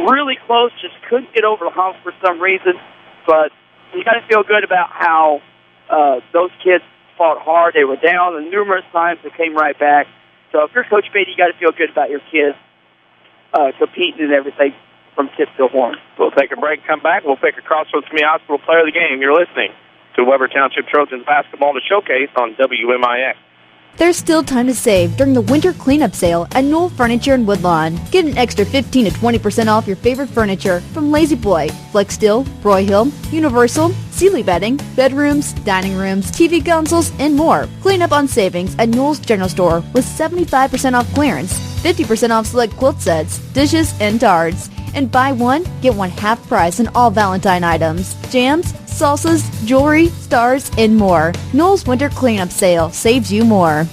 really close, just couldn't get over the hump for some reason. But you got to feel good about how those kids fought hard. They were down, and numerous times they came right back. So if you're Coach Beatty, you got to feel good about your kids competing and everything from tip to horn. We'll take a break, come back. We'll pick a Crossroads Community Hospital player of the game. You're listening to Webber Township Trojans basketball, the Showcase on WMIX. There's still time to save during the winter cleanup sale at Knoll Furniture in Woodlawn. Get an extra 15 to 20% off your favorite furniture from Lazy Boy, Flex Steel, Broyhill, Universal, Sealy Bedding, bedrooms, dining rooms, TV consoles, and more. Clean up on savings at Knoll's General Store with 75% off clearance, 50% off select quilt sets, dishes, and darts. And buy one, get one half price on all Valentine items. Jams, salsas, jewelry, stars, and more. Knoll's Winter Cleanup Sale saves you more.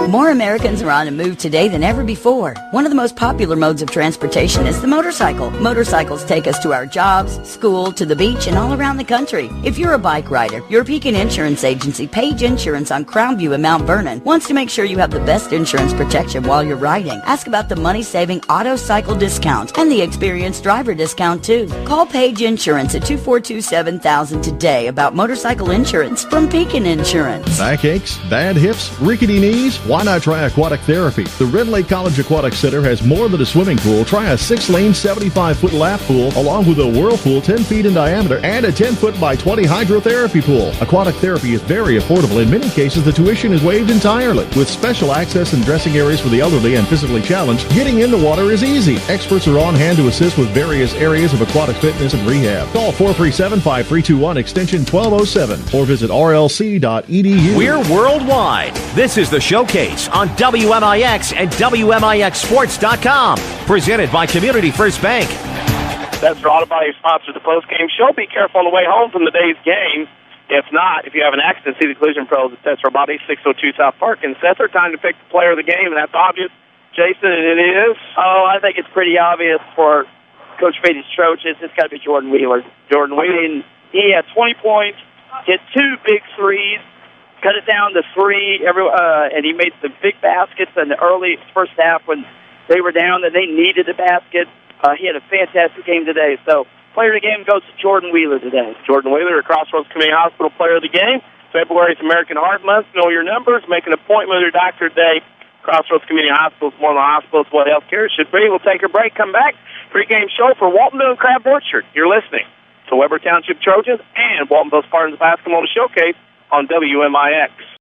More Americans are on a move today than ever before. One of the most popular modes of transportation is the motorcycle. Motorcycles take us to our jobs, school, to the beach, and all around the country. If you're a bike rider, your Pekin Insurance Agency, Page Insurance on Crownview in Mount Vernon, wants to make sure you have the best insurance protection while you're riding. Ask about the money-saving auto cycle discount and the experienced driver discount, too. Call Page Insurance at 242-7000 today about motorcycle insurance from Pekin Insurance. Backaches, bad hips, rickety knees? Why not try aquatic therapy? The Red Lake College Aquatic Center has more than a swimming pool. Try a 6-lane, 75-foot lap pool, along with a whirlpool 10 feet in diameter and a 10-foot by 20 hydrotherapy pool. Aquatic therapy is very affordable. In many cases, the tuition is waived entirely. With special access and dressing areas for the elderly and physically challenged, getting in the water is easy. Experts are on hand to assist with various areas of aquatic fitness and rehab. Call 437-5321 extension 1207 or visit rlc.edu. We're worldwide. This is the Showcase on WMIX and WMIXsports.com. Presented by Community First Bank. Sesser Auto Body sponsors the post-game show. Be careful on the way home from the day's game. If not, if you have an accident, see the collision pros at Sesser Body, 602 South Park. And Sesser, time to pick the player of the game, and that's obvious. Jason, and it is? Oh, I think it's pretty obvious for Coach Beatty's Trojans. It's got to be Jordan Wheeler. Jordan Wheeler, he had 20 points, hit 2 big threes, cut it down to 3, and he made some big baskets in the early first half when they were down and they needed a basket. He had a fantastic game today. So, player of the game goes to Jordan Wheeler today. Jordan Wheeler, Crossroads Community Hospital Player of the Game. February is American Heart Month. Know your numbers. Make an appointment with your doctor today. Crossroads Community Hospital is one of the hospitals where health care should be. We'll take a break, come back. Pre-game show for Waltonville and Crab Orchard. You're listening to Webber Township Trojans and Waltonville Spartans Basketball Showcase on WMIX.